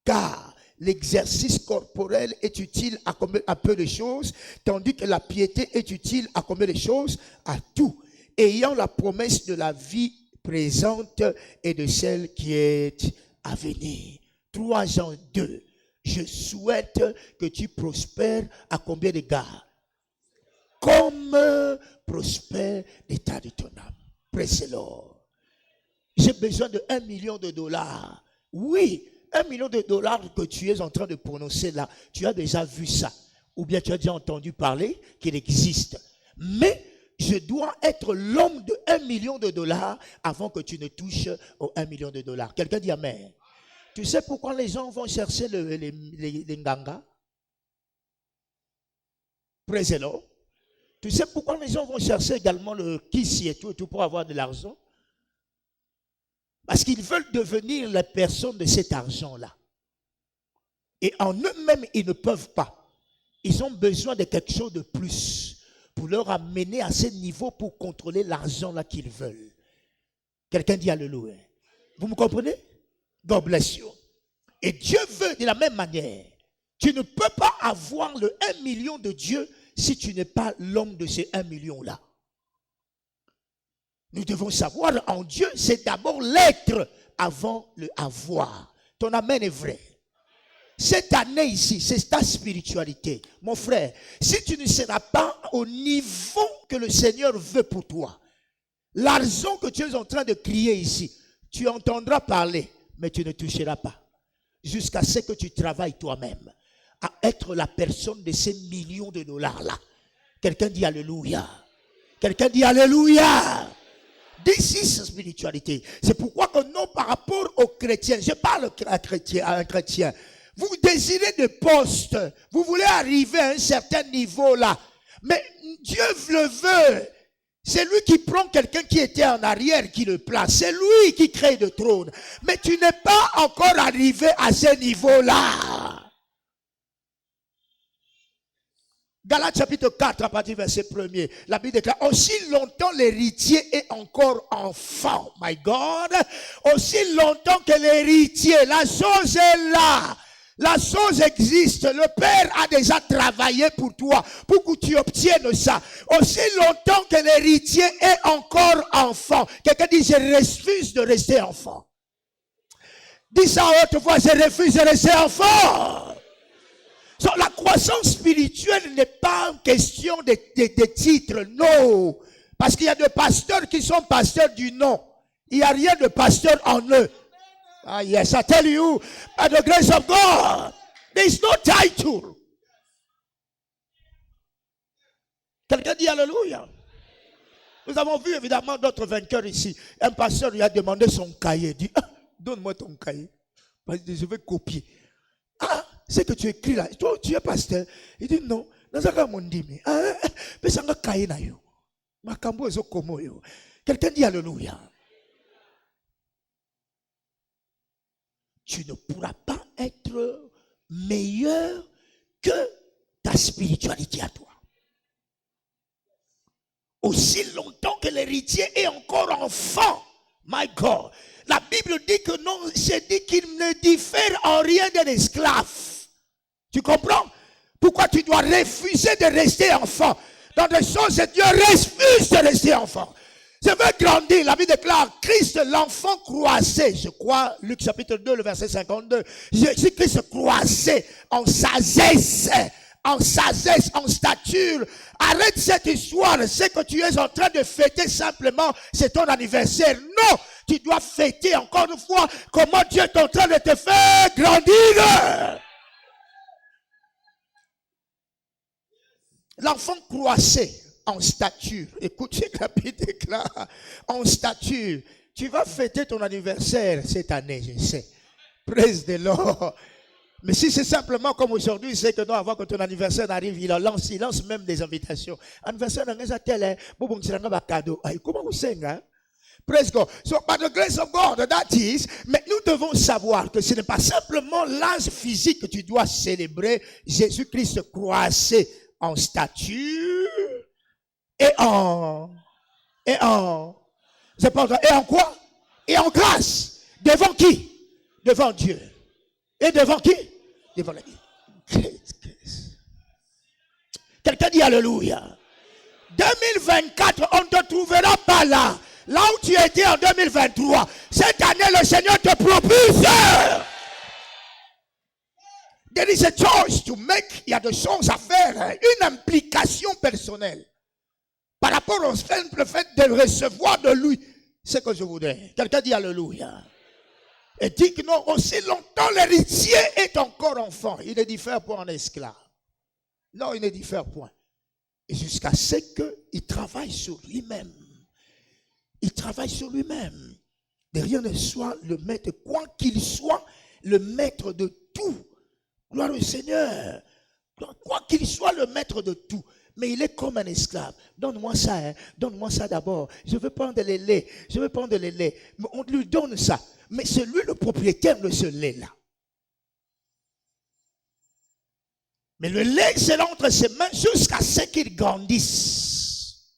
Car l'exercice corporel est utile à peu de choses, tandis que la piété est utile à combien de choses? À tout. Ayant la promesse de la vie présente et de celle qui est à venir. 3 Jean 2. Je souhaite que tu prospères à combien d'égards? Comme prospère l'état de ton âme. Praise the Lord. J'ai besoin de $1 million. Oui, $1 million que tu es en train de prononcer là, tu as déjà vu ça. Ou bien tu as déjà entendu parler qu'il existe. Mais je dois être l'homme de $1 million avant que tu ne touches aux $1 million. Quelqu'un dit amen. Tu sais pourquoi les gens vont chercher les nganga? Praise the Lord. Tu sais pourquoi les gens vont chercher également le kissi et tout pour avoir de l'argent? Parce qu'ils veulent devenir la personne de cet argent-là. Et en eux-mêmes, ils ne peuvent pas. Ils ont besoin de quelque chose de plus pour leur amener à ce niveau pour contrôler l'argent-là qu'ils veulent. Quelqu'un dit alléluia. Vous me comprenez? God bless you. Et Dieu veut de la même manière. Tu ne peux pas avoir le 1 million de Dieu si tu n'es pas l'homme de ces 1 million-là. Nous devons savoir en Dieu, c'est d'abord l'être avant le avoir. Ton amen est vrai. Cette année ici, c'est ta spiritualité. Mon frère, si tu ne seras pas au niveau que le Seigneur veut pour toi, l'argent que tu es en train de crier ici, tu entendras parler, mais tu ne toucheras pas. Jusqu'à ce que tu travailles toi-même à être la personne de ces millions de dollars-là. Quelqu'un dit alléluia. Quelqu'un dit alléluia. This is spiritualité. C'est pourquoi que non, par rapport aux chrétiens, je parle à un chrétien, vous désirez des postes, vous voulez arriver à un certain niveau là, mais Dieu le veut. C'est lui qui prend quelqu'un qui était en arrière, qui le place. C'est lui qui crée le trône. Mais tu n'es pas encore arrivé à ce niveau-là. Galates chapitre 4, à partir du verset 1er, la Bible déclare, aussi longtemps l'héritier est encore enfant, my God, aussi longtemps que l'héritier, la chose est là. La chose existe. Le Père a déjà travaillé pour toi, pour que tu obtiennes ça. Aussi longtemps que l'héritier est encore enfant. Quelqu'un dit, je refuse de rester enfant. Dis ça à haute voix, je refuse de rester enfant. So, la croissance spirituelle n'est pas une question de titres, non. Parce qu'il y a des pasteurs qui sont pasteurs du nom. Il n'y a rien de pasteur en eux. Ah yes, I tell you, by the grace of God, there is no title. Quelqu'un dit alléluia. Nous avons vu évidemment d'autres vainqueurs ici. Un pasteur lui a demandé son cahier. Il dit, ah, donne-moi ton cahier. Je vais copier. Ah, c'est que tu écris là. Toi, tu es pasteur. Il dit non. Quelqu'un dit alléluia. Tu ne pourras pas être meilleur que ta spiritualité à toi. Aussi longtemps que l'héritier est encore enfant, My God. La Bible dit que non, c'est dit qu'il ne diffère en rien d'un esclave. Tu comprends? Pourquoi tu dois refuser de rester enfant? Dans des choses, Dieu refuse de rester enfant. Je veux grandir. La Bible déclare Christ, l'enfant croissait. Je crois, Luc chapitre 2, le verset 52. Jésus-Christ croissait en sagesse, en stature. Arrête cette histoire. C'est que tu es en train de fêter simplement, c'est ton anniversaire. Non, tu dois fêter encore une fois comment Dieu est en train de te faire grandir. L'enfant croissait en stature. Écoute ce que la Bible déclare. En stature. Tu vas fêter ton anniversaire cette année, je sais. Praise the Lord. Mais si c'est simplement comme aujourd'hui, c'est que non, avant que ton anniversaire arrive, il lance même des invitations. Anniversaire, comment vous singez, hein? Praise God. So, by the grace of God, that is, mais nous devons savoir que ce n'est pas simplement l'âge physique que tu dois célébrer. Jésus-Christ croissait en stature et en quoi? Et en grâce. Devant qui? Devant Dieu. Et devant qui? Devant la vie. Quelqu'un dit alléluia. 2024, on ne te trouvera pas là. Là où tu étais en 2023. Cette année, le Seigneur te propulse. There is a choice to make. Il y a des choses à faire. Une implication personnelle. Par rapport au simple fait de recevoir de lui ce que je voudrais. Quelqu'un dit alléluia. Et dit que non, aussi longtemps l'héritier est encore enfant. Il ne diffère point en esclave. Non, il ne diffère point. Et jusqu'à ce qu'il travaille sur lui-même. Il travaille sur lui-même. De rien ne soit le maître, quoi qu'il soit le maître de tout. Gloire au Seigneur. Quoi qu'il soit le maître de tout. Mais il est comme un esclave. Donne-moi ça, hein. Donne-moi ça d'abord. Je veux prendre les laits. Je veux prendre les laits. Mais on lui donne ça. Mais c'est lui le propriétaire de ce lait-là. Mais le lait, c'est là entre ses mains jusqu'à ce qu'il grandisse.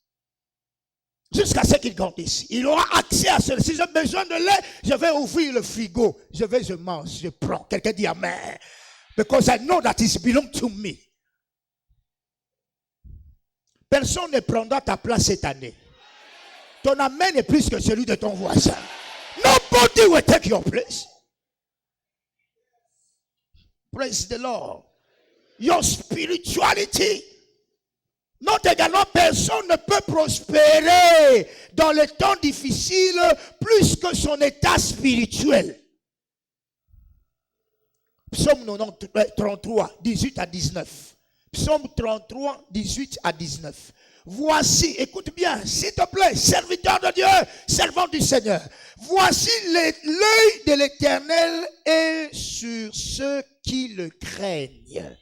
Jusqu'à ce qu'il grandisse. Il aura accès à cela. Si j'ai besoin de lait, je vais ouvrir le frigo. Je mange, je prends. Quelqu'un dit amen. Because I know that it belongs to me. Personne ne prendra ta place cette année. Ton amen est plus que celui de ton voisin. Nobody will take your place. Praise the Lord. Your spirituality. Non, également, personne ne peut prospérer dans les temps difficiles plus que son état spirituel. Psaume 33, 18 à 19. Psaume 33, 18 à 19. Voici, écoute bien, s'il te plaît, serviteur de Dieu, servant du Seigneur. Voici l'œil de l'Éternel est sur ceux qui le craignent.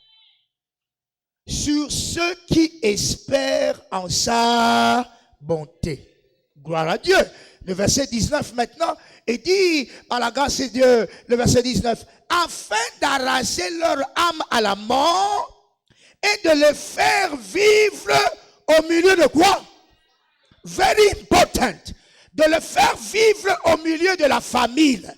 Sur ceux qui espèrent en sa bonté. Gloire à Dieu. Le verset 19 maintenant, il dit, par la grâce de Dieu, le verset 19, afin d'arracher leur âme à la mort et de les faire vivre au milieu de quoi? Very important. De le faire vivre au milieu de la famine.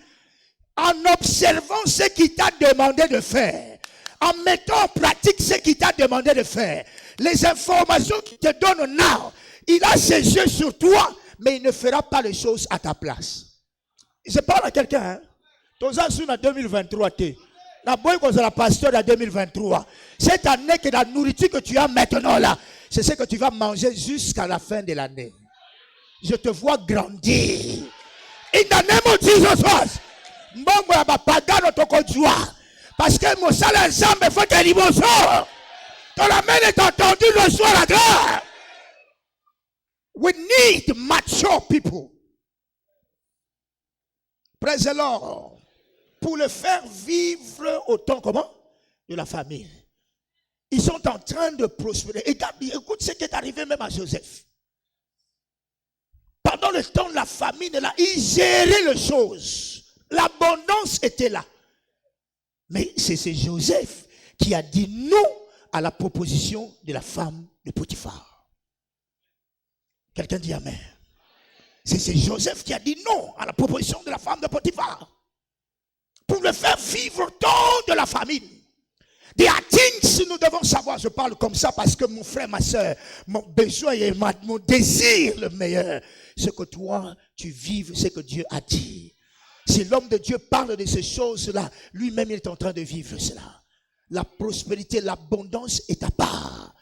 En observant ce qu'il t'a demandé de faire. En mettant en pratique ce qu'il t'a demandé de faire. Les informations qu'il te donne now. Il a ses yeux sur toi, mais il ne fera pas les choses à ta place. Je parle à quelqu'un, hein. Tous en 2023, la boy qu'on sera pasteur en 2023. Cette année que la nourriture que tu as maintenant là, c'est ce que tu vas manger jusqu'à la fin de l'année. Je te vois grandir. In the name of Jesus Christ. Mbongo ya bapagano tokojua. Parce que mon salaire ensemble faut que l'immoso. Ton amen est entendu le soir à grâce. We need mature people. Praise the Lord. Pour le faire vivre au temps comment? De la famille. Ils sont en train de prospérer. Écoute ce qui est arrivé même à Joseph. Pendant le temps de la famine, là, il gérait les choses. L'abondance était là. Mais c'est Joseph qui a dit non à la proposition de la femme de Potiphar. Quelqu'un dit amen. C'est Joseph qui a dit non à la proposition de la femme de Potiphar. Pour le faire vivre dans de la famine. There are things nous devons savoir. Je parle comme ça parce que mon frère, ma soeur, mon besoin et mon désir le meilleur, c'est que toi, tu vives ce que Dieu a dit. Si l'homme de Dieu parle de ces choses-là, lui-même il est en train de vivre cela. La prospérité, l'abondance est à part.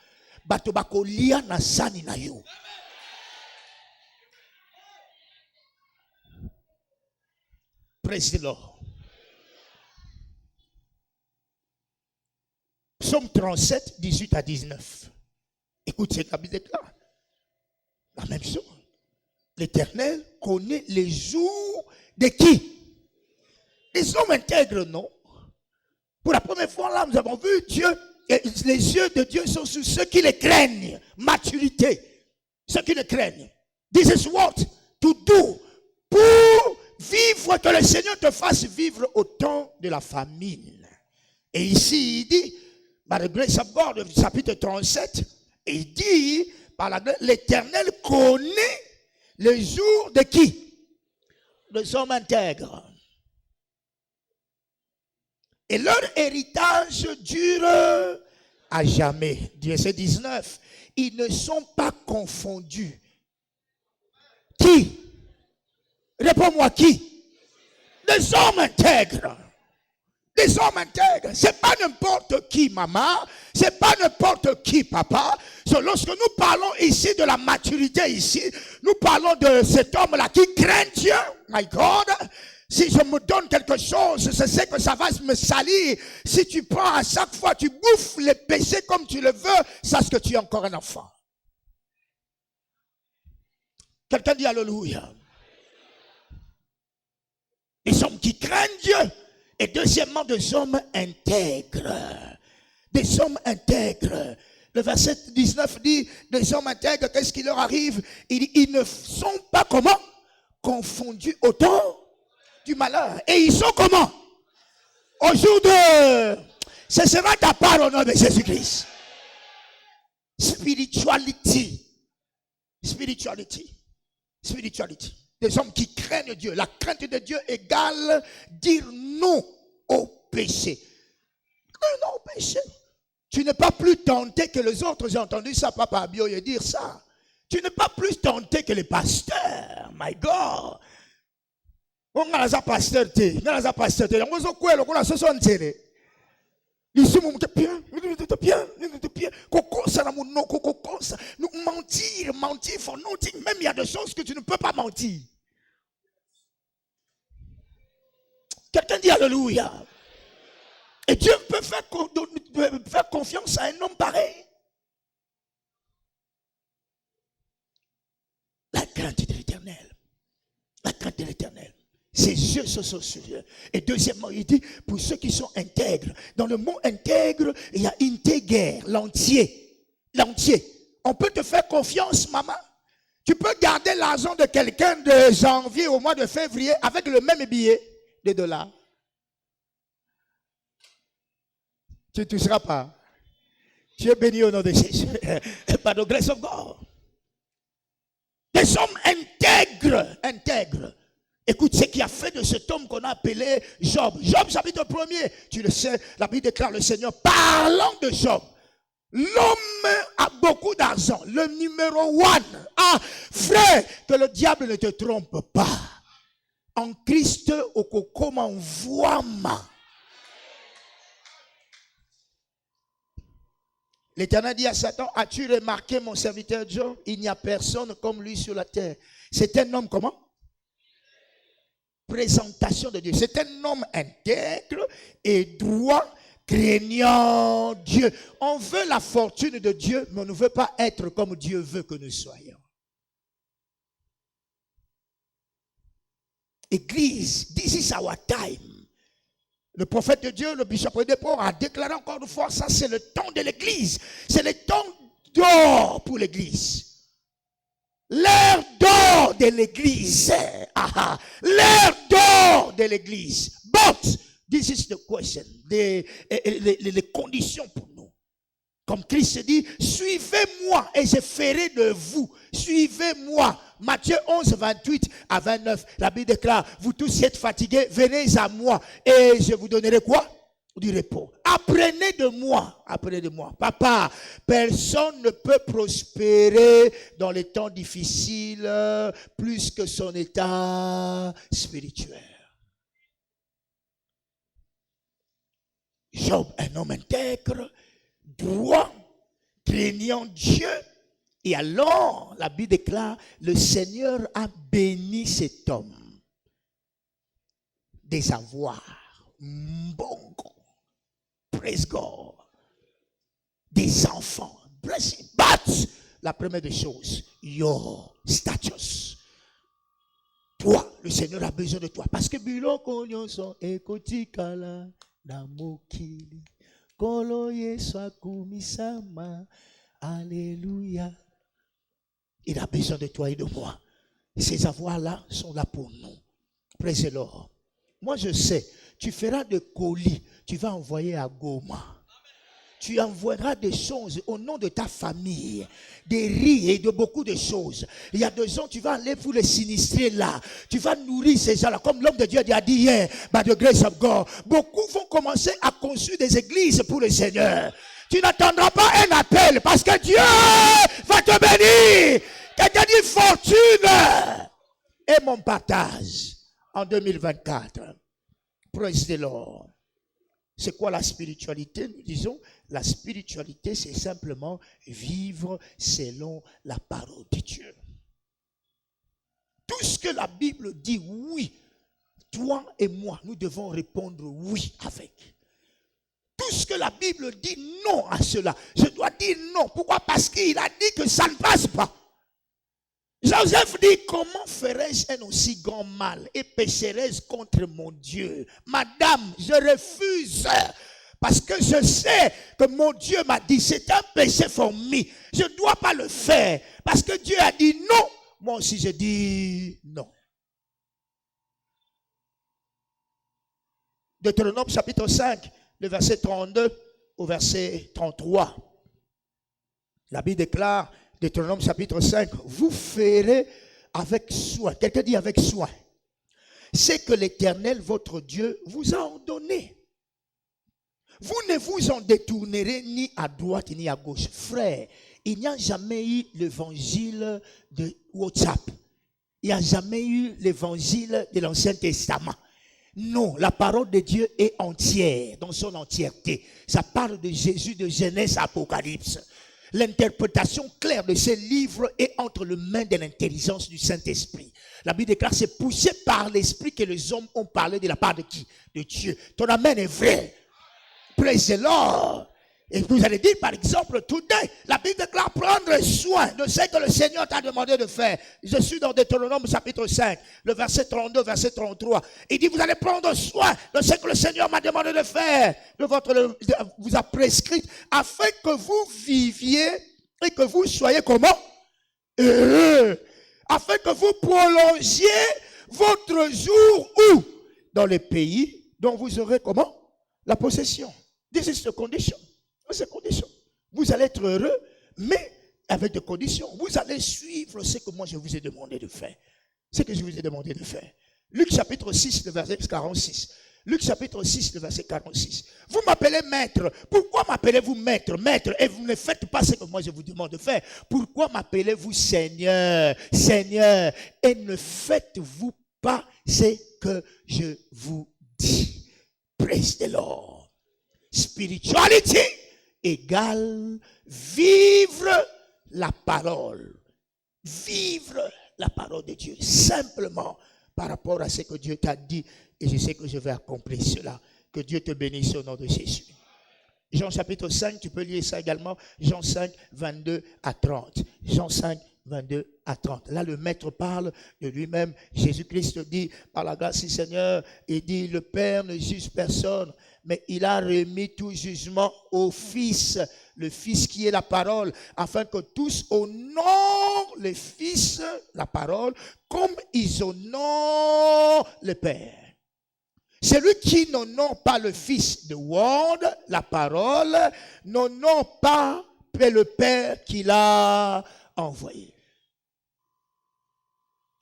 Batobako lia na sani na yo. Praise the Lord. Psaume 37, 18 à 19. Écoute, c'est la Bible déclare. La même chose. L'Éternel connaît les jours de qui? Les hommes intègres, non? Pour la première fois, là, nous avons vu Dieu, et les yeux de Dieu sont sur ceux qui les craignent. Maturité. Ceux qui les craignent. This is what to do. Pour vivre, que le Seigneur te fasse vivre au temps de la famine. Et ici, il dit, par la grace of God, chapitre 37, il dit, par la grâce, l'Éternel connaît les jours de qui? Les hommes intègres. Et leur héritage dure à jamais. Verset 19. Ils ne sont pas confondus. Qui? Réponds-moi, qui? Les hommes intègres. Les hommes intègres. C'est pas n'importe qui, maman. C'est pas n'importe qui, papa. Lorsque nous parlons ici de la maturité ici, nous parlons de cet homme-là qui craint Dieu. My God. Si je me donne quelque chose, je sais que ça va me salir. Si tu prends à chaque fois, tu bouffes les péchés comme tu le veux, sache que tu es encore un enfant. Quelqu'un dit alléluia. Des hommes qui craignent Dieu. Et deuxièmement, des hommes intègres. Des hommes intègres. Le verset 19 dit, des hommes intègres, qu'est-ce qui leur arrive? Ils ne sont pas comment? Confondus au temps du malheur. Et ils sont comment? Au jour de... Ce sera ta part au nom de Jésus-Christ. Spirituality. Spirituality. Spirituality. Des hommes qui craignent Dieu. La crainte de Dieu égale dire non au péché. Non au péché. Tu n'es pas plus tenté que les autres. J'ai entendu ça, Papa Abioye dire ça. Tu n'es pas plus tenté que les pasteurs. My God. On a la pasteur. On a la pasteur. On a la pasteur. Mentir for nothing. Même il y a des choses que tu ne peux pas mentir. Quelqu'un dit alléluia. Et Dieu peut faire confiance à un homme pareil. La crainte de l'Éternel. La crainte de l'Éternel. Ses yeux sont sur eux. Et deuxièmement, il dit, pour ceux qui sont intègres. Dans le mot intègre, il y a intégré, l'entier. L'entier. On peut te faire confiance, maman. Tu peux garder l'argent de quelqu'un de janvier au mois de février avec le même billet de $. Tu ne toucheras pas. Tu es béni au nom de Jésus. Par the grace of God. Des hommes intègres. Intègres. Écoute ce qui a fait de cet homme qu'on a appelé Job. Job, chapitre 1er. Tu le sais, la Bible déclare le Seigneur. Parlant de Job. L'homme a beaucoup d'argent. Le numéro 1. Ah, frère, que le diable ne te trompe pas. En Christ, au comment voit ma. L'Éternel dit à Satan, as-tu remarqué mon serviteur Job? Il n'y a personne comme lui sur la terre. C'est un homme comment? Présentation de Dieu. C'est un homme intègre et droit, craignant Dieu. On veut la fortune de Dieu, mais on ne veut pas être comme Dieu veut que nous soyons. Église, this is our time. Le prophète de Dieu, le bishop Oyedepo, a déclaré encore une fois, ça c'est le temps de l'église. C'est le temps d'or pour l'église. L'heure d'or de l'église. L'heure d'or de l'église. But, this is the question. Les conditions pour nous. Comme Christ dit, suivez-moi et je ferai de vous. Suivez-moi. Matthieu 11, 28 à 29, la Bible déclare, vous tous qui êtes fatigués, venez à moi et je vous donnerai quoi? Du repos. Apprenez de moi. Apprenez de moi. Papa, personne ne peut prospérer dans les temps difficiles plus que son état spirituel. Job, un homme intègre, droit, craignant Dieu. Et alors, la Bible déclare, le Seigneur a béni cet homme. Des avoirs, mbongo, praise God, des enfants, blessing. But, la première des choses, your status. Toi, le Seigneur a besoin de toi. Parce que biloko nyonso ekotikala na mokili. Kolo Yesu akumisama. Alléluia. Il a besoin de toi et de moi. Ces avoirs-là sont là pour nous. Praise the Lord. Moi, je sais, tu feras des colis, tu vas envoyer à Goma. Tu envoieras des choses au nom de ta famille, des riz et de beaucoup de choses. Il y a 2 ans, tu vas aller pour les sinistrés là. Tu vas nourrir ces gens-là, comme l'homme de Dieu a dit hier, by the grace of God. Beaucoup vont commencer à construire des églises pour le Seigneur. Tu n'attendras pas un appel parce que Dieu va te bénir. Quelqu'un dit fortune et mon partage en 2024. Praise the Lord. C'est quoi la spiritualité? Nous disons, la spiritualité, c'est simplement vivre selon la parole de Dieu. Tout ce que la Bible dit oui, toi et moi, nous devons répondre oui avec. Tout ce que la Bible dit non à cela, je dois dire non. Pourquoi? Parce qu'il a dit que ça ne passe pas. Joseph dit, comment ferais-je un aussi grand mal et pécherais-je contre mon Dieu? Madame, je refuse. Parce que je sais que mon Dieu m'a dit, c'est un péché formé. Je ne dois pas le faire. Parce que Dieu a dit non. Moi aussi, je dis non. Deutéronome chapitre 5, le verset 32 au verset 33. La Bible déclare, Deutéronome chapitre 5, vous ferez avec soin. Quelqu'un dit avec soin. C'est que l'Éternel, votre Dieu, vous a ordonné. Vous ne vous en détournerez ni à droite ni à gauche. Frère, il n'y a jamais eu l'évangile de WhatsApp. Il n'y a jamais eu l'évangile de l'Ancien Testament. Non, la parole de Dieu est entière, dans son entièreté. Ça parle de Jésus de Genèse à Apocalypse. L'interprétation claire de ces livres est entre les mains de l'intelligence du Saint-Esprit. La Bible déclare, c'est poussé par l'Esprit que les hommes ont parlé de la part de qui? De Dieu. Ton amen est vrai. Praise the Lord. Et vous allez dire, par exemple, today, la Bible déclare prendre soin de ce que le Seigneur t'a demandé de faire. Je suis dans Deutéronome chapitre 5, le verset 32, verset 33. Il dit, vous allez prendre soin de ce que le Seigneur m'a demandé de faire, vous a prescrit, afin que vous viviez et que vous soyez comment? Heureux. Afin que vous prolongiez votre jour où? Dans les pays dont vous aurez comment? La possession. This is the condition. Ces conditions. Vous allez être heureux, mais avec des conditions. Vous allez suivre ce que moi je vous ai demandé de faire. Ce que je vous ai demandé de faire. Luc chapitre 6, le verset 46. Luc chapitre 6, le verset 46. Vous m'appelez maître. Pourquoi m'appelez-vous maître? Maître, et vous ne faites pas ce que moi je vous demande de faire. Pourquoi m'appelez-vous Seigneur? Seigneur, et ne faites-vous pas ce que je vous dis? Praise the Lord. Spirituality égale vivre la parole. Vivre la parole de Dieu. Simplement par rapport à ce que Dieu t'a dit. Et je sais que je vais accomplir cela. Que Dieu te bénisse au nom de Jésus. Jean chapitre 5, tu peux lire ça également. Jean 5, 22 à 30. Jean 5, 22 à 30. Là, le maître parle de lui-même. Jésus-Christ dit, par la grâce du Seigneur, il dit, le Père ne juge personne, mais il a remis tout jugement au Fils, le Fils qui est la parole, afin que tous honorent le Fils, la parole, comme ils honorent le Père. Celui qui n'honore pas le Fils, the word, la parole, n'honore pas le Père qui l'a envoyé.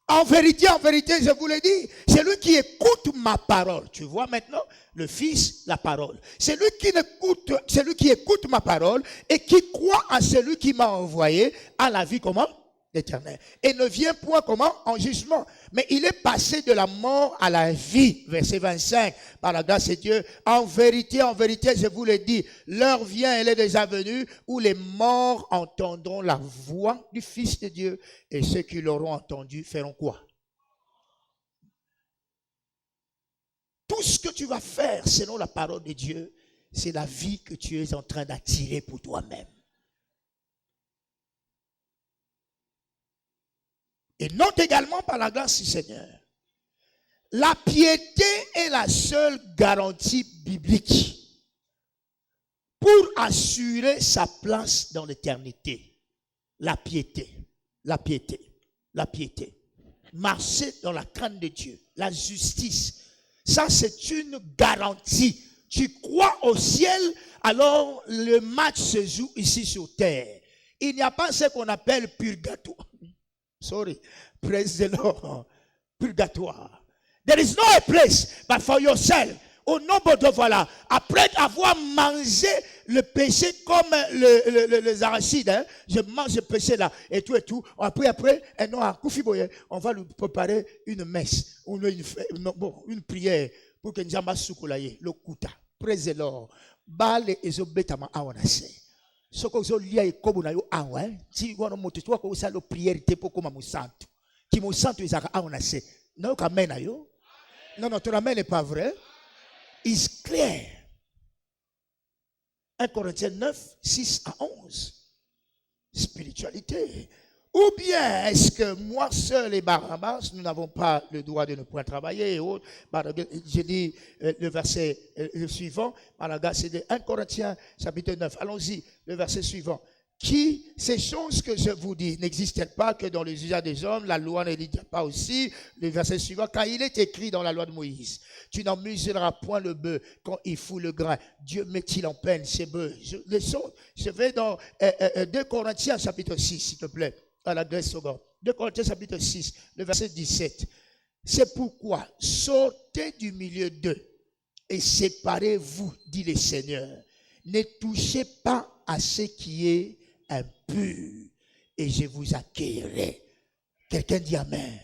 En vérité, je vous le dis, celui qui écoute ma parole, tu vois maintenant, le Fils, la parole. Celui qui écoute ma parole et qui croit en celui qui m'a envoyé, a la vie comment? Éternelle. Et ne vient point comment? En jugement. Mais il est passé de la mort à la vie. Verset 25. Par la grâce de Dieu. En vérité, je vous le dis, l'heure vient, elle est déjà venue, où les morts entendront la voix du Fils de Dieu. Et ceux qui l'auront entendu feront quoi? Tout ce que tu vas faire selon la parole de Dieu, c'est la vie que tu es en train d'attirer pour toi-même. Et note également par la grâce du Seigneur, la piété est la seule garantie biblique pour assurer sa place dans l'éternité. La piété. Marcher dans la crainte de Dieu, la justice. Ça, c'est une garantie. Tu crois au ciel, alors le match se joue ici sur terre. Il n'y a pas ce qu'on appelle purgatoire. Sorry, praise the Lord. Purgatoire. There is no a place but for yourself. Au nombre de voilà, après avoir mangé le péché comme les arachides, hein, je mange le péché là, et tout. Après, on va lui préparer une messe, une prière pour que nous ayons soukolaye, le kuta. Praise the Lord. Bale ezobetama awanase. Soko zolia ikobo na yo awa, ti wana moto to ko sa lo prière te pour comme musantu. Ki musantu izaka awanase. Non ka mena yo. Non, ton amen n'est pas vrai. Is clair. 1 Corinthiens 9, 6 à 11. Spiritualité. Ou bien est-ce que moi seul et Barnabas, nous n'avons pas le droit de ne point travailler et autres. J'ai dit le verset suivant, c'est de 1 Corinthiens chapitre 9. Allons-y, le verset suivant. Qui, ces choses que je vous dis, n'existent pas que dans les usages des hommes, la loi ne dit pas aussi, le verset suivant, car il est écrit dans la loi de Moïse, tu n'en mesureras point le bœuf quand il fout le grain. Dieu met-il en peine ces bœufs? Je vais dans 2 Corinthiens chapitre 6, s'il te plaît, à la Grèce seconde. 2 Corinthiens chapitre 6, le verset 17. C'est pourquoi, sortez du milieu d'eux et séparez-vous, dit le Seigneur. Ne touchez pas à ce qui est impur et je vous accueillerai. Quelqu'un dit amen.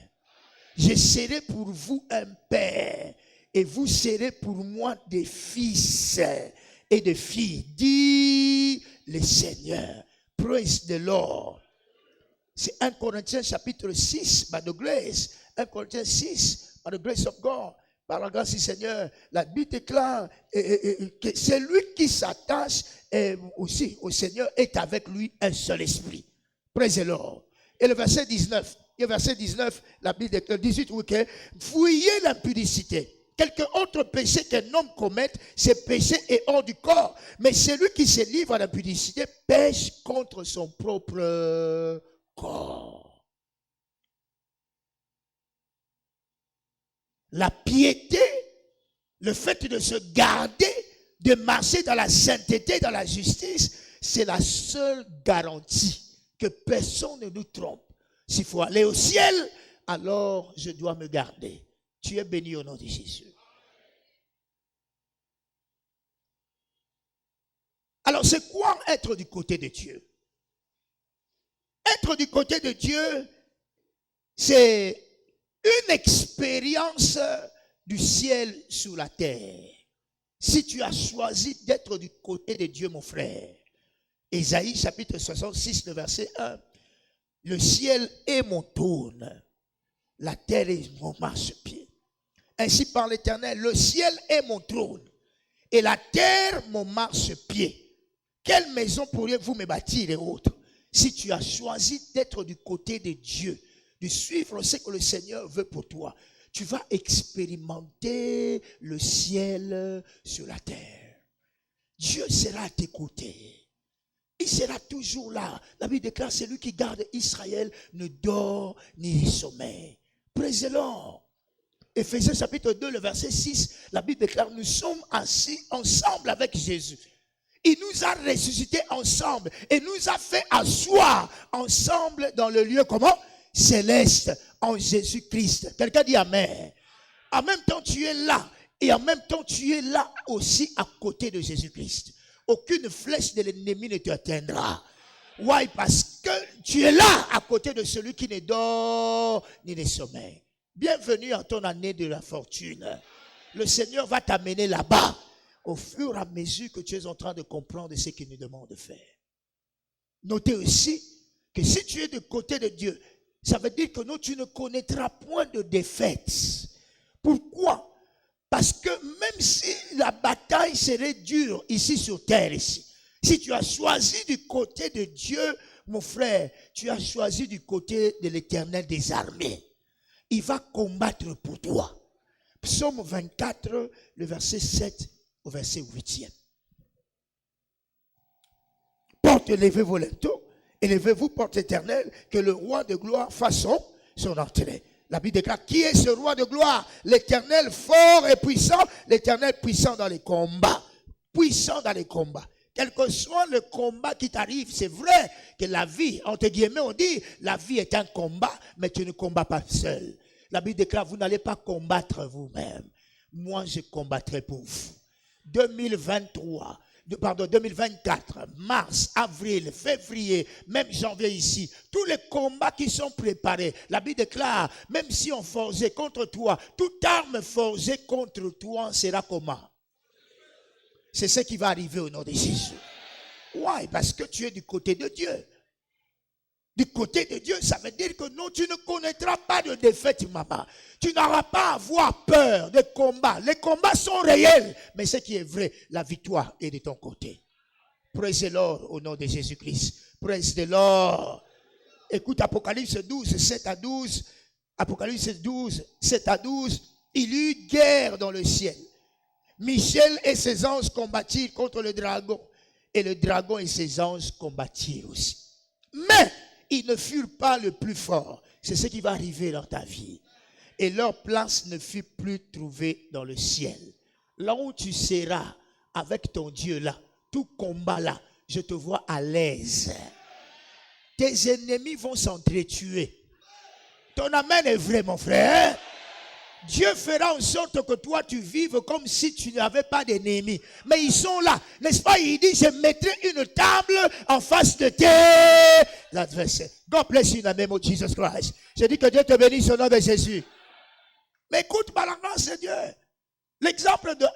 Je serai pour vous un père et vous serez pour moi des fils et des filles, dit le Seigneur. Praise the Lord. C'est 1 Corinthiens chapitre 6, by the grace. 1 Corinthiens 6, by the grace of God. Par la grâce du Seigneur, la Bible déclare que celui qui s'attache aussi au Seigneur est avec lui un seul esprit. Praise the Lord. Et le verset 19, la Bible déclare 18, oui, que fuyez l'impudicité. Quelque autre péché qu'un homme commette, ce péché est hors du corps. Mais celui qui se livre à l'impudicité pêche contre son propre corps. La piété, le fait de se garder, de marcher dans la sainteté, dans la justice, c'est la seule garantie que personne ne nous trompe. S'il faut aller au ciel, alors je dois me garder. Tu es béni au nom de Jésus. Alors c'est quoi être du côté de Dieu? Être du côté de Dieu, c'est une expérience du ciel sur la terre. Si tu as choisi d'être du côté de Dieu, mon frère, Ésaïe chapitre 66, le verset 1, le ciel est mon trône, la terre est mon marchepied. Ainsi par l'Éternel, le ciel est mon trône et la terre mon marchepied. Quelle maison pourriez-vous me bâtir et autres? Si tu as choisi d'être du côté de Dieu, de suivre ce que le Seigneur veut pour toi, tu vas expérimenter le ciel sur la terre. Dieu sera à tes côtés. Il sera toujours là. La Bible déclare, celui qui garde Israël ne dort ni sommeille. Praise the Lord. Éphésiens chapitre 2, le verset 6, la Bible déclare, nous sommes assis ensemble avec Jésus. Il nous a ressuscités ensemble et nous a fait asseoir ensemble dans le lieu comment? céleste en Jésus-Christ. Quelqu'un dit Amen. En même temps, tu es là. Et en même temps, tu es là aussi à côté de Jésus-Christ. Aucune flèche de l'ennemi ne t'atteindra. Why? Parce que tu es là à côté de celui qui ne dort ni ne sommeille. Bienvenue en ton année de la fortune. Le Seigneur va t'amener là-bas au fur et à mesure que tu es en train de comprendre ce qu'il nous demande de faire. Notez aussi que si tu es du côté de Dieu, ça veut dire que non, tu ne connaîtras point de défaite. Pourquoi? Parce que même si la bataille serait dure ici sur terre, ici, si tu as choisi du côté de Dieu, mon frère, tu as choisi du côté de l'Éternel des armées. Il va combattre pour toi. Psaume 24, le verset 7 au verset 8e. Porte, élevez-vous les taux, élevez-vous, porte éternelle, que le roi de gloire fasse son entrée. La Bible déclare, qui est ce roi de gloire? L'Éternel fort et puissant, l'Éternel puissant dans les combats. Puissant dans les combats. Quel que soit le combat qui t'arrive, c'est vrai que la vie, entre guillemets, on dit, la vie est un combat, mais tu ne combats pas seul. La Bible déclare, vous n'allez pas combattre vous-même. Moi, je combattrai pour vous. 2024, mars, avril, février, même janvier ici, tous les combats qui sont préparés, la Bible déclare, même si on forgeait contre toi, toute arme forgée contre toi sera comment? C'est ce qui va arriver au nom de Jésus. Why? Parce que tu es du côté de Dieu. Du côté de Dieu, ça veut dire que non, tu ne connaîtras pas de défaite, maman. Tu n'auras pas à avoir peur des combats. Les combats sont réels, mais ce qui est vrai, la victoire est de ton côté. Praise the Lord au nom de Jésus-Christ. Praise the Lord. Écoute Apocalypse 12, 7 à 12. Apocalypse 12, 7 à 12. Il y eut guerre dans le ciel. Michel et ses anges combattirent contre le dragon. Et le dragon et ses anges combattirent aussi. Mais ils ne furent pas le plus fort. C'est ce qui va arriver dans ta vie. Et leur place ne fut plus trouvée dans le ciel. Là où tu seras avec ton Dieu là, tout combat là, je te vois à l'aise. Tes ennemis vont s'entretuer. Ton amen est vrai, mon frère. Dieu fera en sorte que toi tu vives comme si tu n'avais pas d'ennemis. Mais ils sont là, n'est-ce pas? Il dit, je mettrai une table en face de tes adversaires. God bless you in the name of Jesus Christ. Je dis que Dieu te bénisse au nom de Jésus. Mais écoute, par la grâce de Dieu, l'exemple de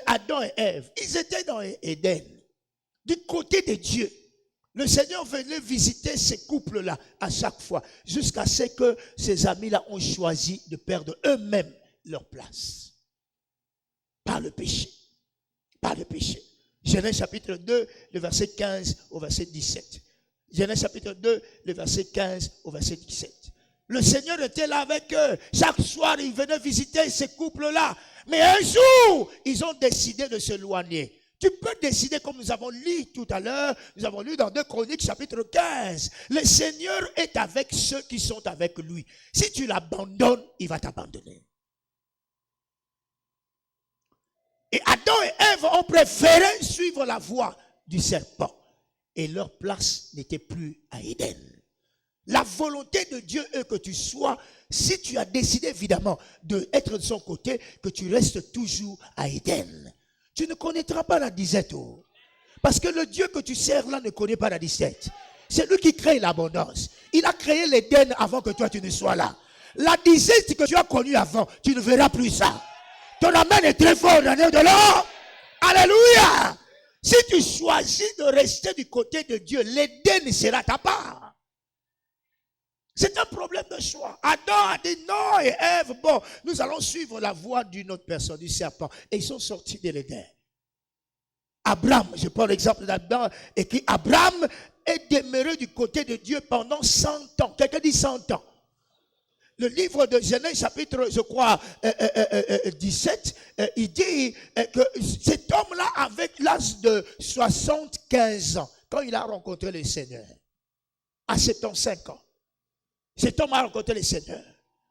Adam et Ève, ils étaient dans Éden. Du côté de Dieu, le Seigneur venait visiter ces couples-là à chaque fois, jusqu'à ce que ces amis-là ont choisi de perdre eux-mêmes leur place. Par le péché. Par le péché. Genèse chapitre 2, le verset 15 au verset 17. Genèse chapitre 2, le verset 15 au verset 17. Le Seigneur était là avec eux. Chaque soir, il venait visiter ces couples-là. Mais un jour, ils ont décidé de s'éloigner. Tu peux décider, comme nous avons lu tout à l'heure, nous avons lu dans 2 Chroniques chapitre 15. Le Seigneur est avec ceux qui sont avec lui. Si tu l'abandonnes, il va t'abandonner. Et Adam et Ève ont préféré suivre la voie du serpent. Et leur place n'était plus à Éden. La volonté de Dieu est que tu sois, si tu as décidé évidemment d'être de son côté, que tu restes toujours à Éden. Tu ne connaîtras pas la disette. Oh. Parce que le Dieu que tu sers là ne connaît pas la disette. C'est lui qui crée l'abondance. Il a créé l'Éden avant que toi tu ne sois là. La disette que tu as connue avant, tu ne verras plus ça. Ton amen est très fort dans le nom de l'homme. Alléluia. Si tu choisis de rester du côté de Dieu, l'Éden sera ta part. C'est un problème de choix. Adam a dit non et Ève, bon, nous allons suivre la voie d'une autre personne, du serpent. Et ils sont sortis de l'Éden. Abraham, je prends l'exemple d'Adam, et qui Abraham est demeuré du côté de Dieu pendant 100 ans. Quelqu'un dit 100 ans. Le livre de Genèse, chapitre, je crois, 17, il dit que cet homme-là, avec l'âge de 75 ans, quand il a rencontré le Seigneur, à 75 ans, cet homme a rencontré le Seigneur.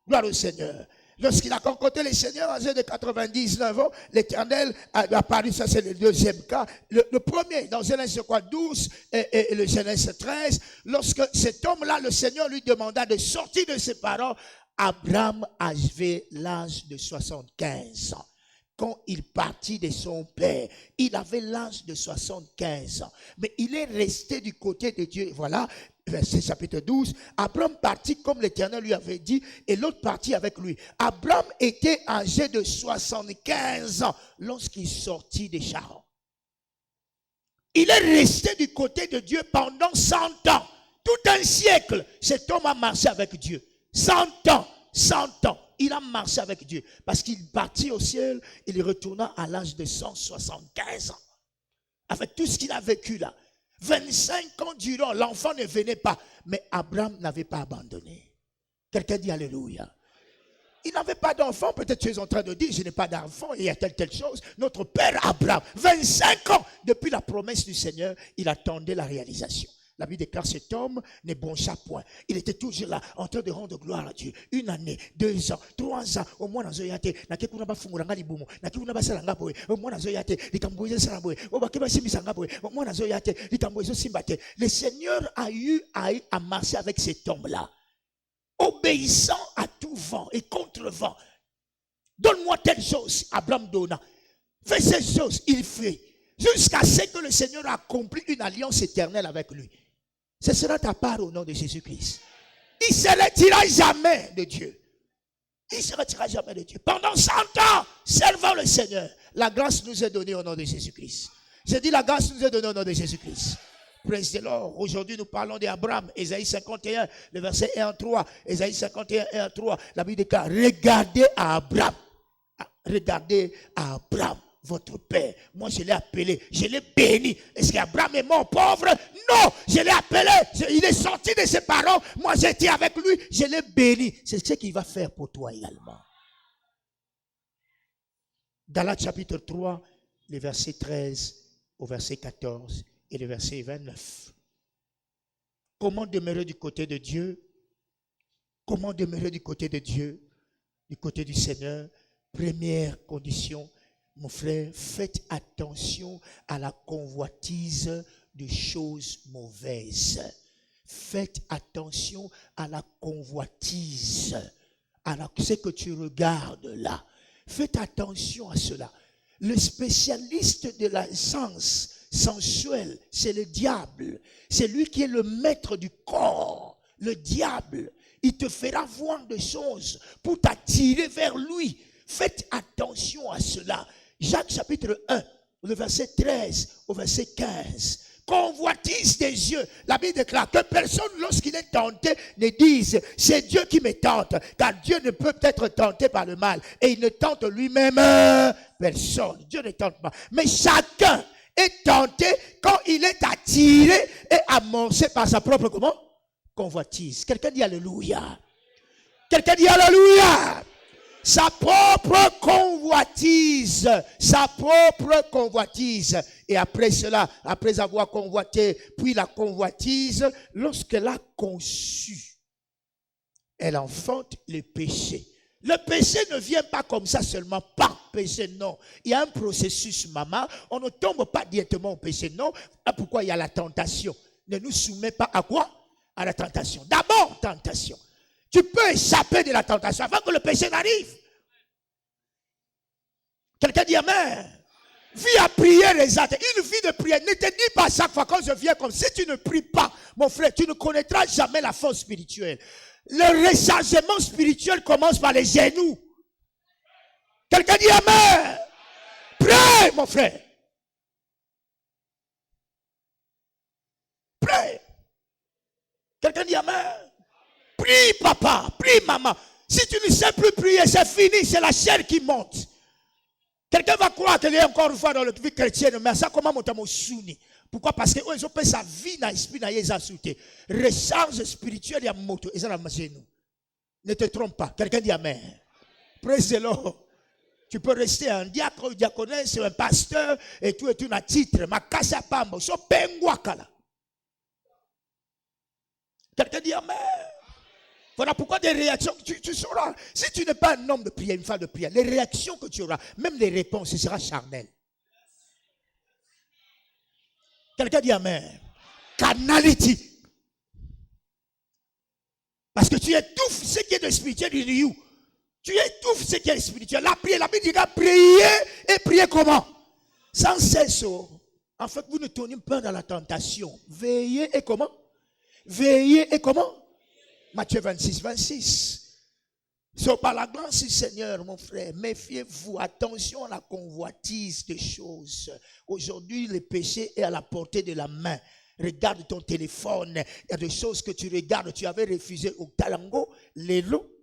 Gloire au Seigneur. Lorsqu'il a rencontré le Seigneur âgé de 99 ans, l'Éternel a apparu, ça c'est le deuxième cas. Le premier, dans Genèse 12 et le Genèse 13, lorsque cet homme-là, le Seigneur lui demanda de sortir de ses parents, Abraham avait l'âge de 75 ans. Quand il partit de son père, il avait l'âge de 75 ans. Mais il est resté du côté de Dieu. Voilà, verset chapitre 12. Abraham partit comme l'Éternel lui avait dit, et l'autre partit avec lui. Abraham était âgé de 75 ans lorsqu'il sortit des Charans. Il est resté du côté de Dieu pendant 100 ans. Tout un siècle, cet homme a marché avec Dieu. 100 ans, 100 ans. Il a marché avec Dieu. Parce qu'il partit au ciel, il retourna à l'âge de 175 ans. Avec tout ce qu'il a vécu là. 25 ans durant, l'enfant ne venait pas. Mais Abraham n'avait pas abandonné. Quelqu'un dit Alléluia. Il n'avait pas d'enfant. Peut-être tu es en train de dire, je n'ai pas d'enfant. Et il y a telle chose. Notre père Abraham, 25 ans, depuis la promesse du Seigneur, il attendait la réalisation. La Bible déclare cet homme ne broncha point. Il était toujours là, en train de rendre gloire à Dieu. 1 année, 2 ans, 3 ans. Au moins, le Seigneur a eu à marcher avec cet homme-là, obéissant à tout vent et contre le vent. Donne-moi telle chose, Abraham donna. Fais ces choses, il fait. Jusqu'à ce que le Seigneur accomplisse une alliance éternelle avec lui. Ce sera ta part au nom de Jésus-Christ. Il ne se retirera jamais de Dieu. Il ne se retirera jamais de Dieu. Pendant 100 ans, servant le Seigneur, la grâce nous est donnée au nom de Jésus-Christ. Je dis la grâce nous est donnée au nom de Jésus-Christ. Praise the Lord. Aujourd'hui, nous parlons d'Abraham. Ésaïe 51, le verset 1 à 3. Ésaïe 51, 1 à 3. La Bible déclare, regardez à Abraham. Regardez à Abraham, votre père. Moi, je l'ai appelé, je l'ai béni. Est-ce qu'Abraham est mort pauvre? Non, je l'ai appelé. Il est sorti de ses parents. Moi, j'étais avec lui, je l'ai béni. C'est ce qu'il va faire pour toi également. Galates chapitre 3, le verset 13 au verset 14 et le verset 29. Comment demeurer du côté de Dieu? Comment demeurer du côté de Dieu? Du côté du Seigneur? Première condition, mon frère, faites attention à la convoitise de choses mauvaises. Faites attention à la convoitise, à ce que tu regardes là. Faites attention à cela. Le spécialiste de la sens sensuelle, c'est le diable. C'est lui qui est le maître du corps. Le diable, il te fera voir des choses pour t'attirer vers lui. Faites attention à cela. Jacques chapitre 1, le verset 13 au verset 15. Convoitise des yeux. La Bible déclare que personne, lorsqu'il est tenté, ne dise c'est Dieu qui me tente. Car Dieu ne peut être tenté par le mal. Et il ne tente lui-même personne. Dieu ne tente pas. Mais chacun est tenté quand il est attiré et amorcé par sa propre comment? Convoitise. Quelqu'un dit Alléluia. Quelqu'un dit Alléluia. Sa propre convoitise, sa propre convoitise. Et après cela, après avoir convoité, puis la convoitise, lorsqu'elle a conçu, elle enfante le péché. Le péché ne vient pas comme ça seulement par péché, non. Il y a un processus, maman. On ne tombe pas directement au péché, non. Pourquoi il y a la tentation? Ne nous soumets pas à quoi? À la tentation. D'abord, tentation. Tu peux échapper de la tentation avant que le péché n'arrive. Quelqu'un dit Amen. Vie à prier, résultat. Une vie de prière. Ne te dis pas chaque fois quand je viens comme si tu ne pries pas, mon frère, tu ne connaîtras jamais la force spirituelle. Le rechargement spirituel commence par les genoux. Quelqu'un dit Amen. Prie, mon frère. Prie. Quelqu'un dit Amen. Prie papa, prie maman. Si tu ne sais plus prier, c'est fini, c'est la chair qui monte. Quelqu'un va croire qu'il est encore une fois dans le vie chrétienne, mais ça comment monter mon souni? Pourquoi? Parce que eux ils ont fait sa vie dans l'esprit, dans les insultés. Recharge spirituelle, il y a moto, et ça la nous. Ne te trompe pas. Quelqu'un dit Amen. Praise the Lord. Tu peux rester un diacre, un diaconesse, un pasteur, et tout est une à titre. Ma casse à pambo, so penguakala. Quelqu'un dit Amen. Voilà pourquoi des réactions, tu sauras. Si tu n'es pas un homme de prière, une femme de prière, les réactions que tu auras, même les réponses, ce sera charnel. Quelqu'un dit amen. Carnality. Parce que tu étouffes ce qui est de spirituel in you. Tu étouffes ce qui est spirituel. La prière, la Bible dit prier et prier comment? Sans cesse. En fait, vous ne tournez pas dans la tentation. Veillez et comment? Veillez et comment? Matthieu 26, 26. So, par la grâce du Seigneur, mon frère, méfiez-vous, attention à la convoitise des choses. Aujourd'hui, le péché est à la portée de la main. Regarde ton téléphone, il y a des choses que tu regardes, tu avais refusé au talango,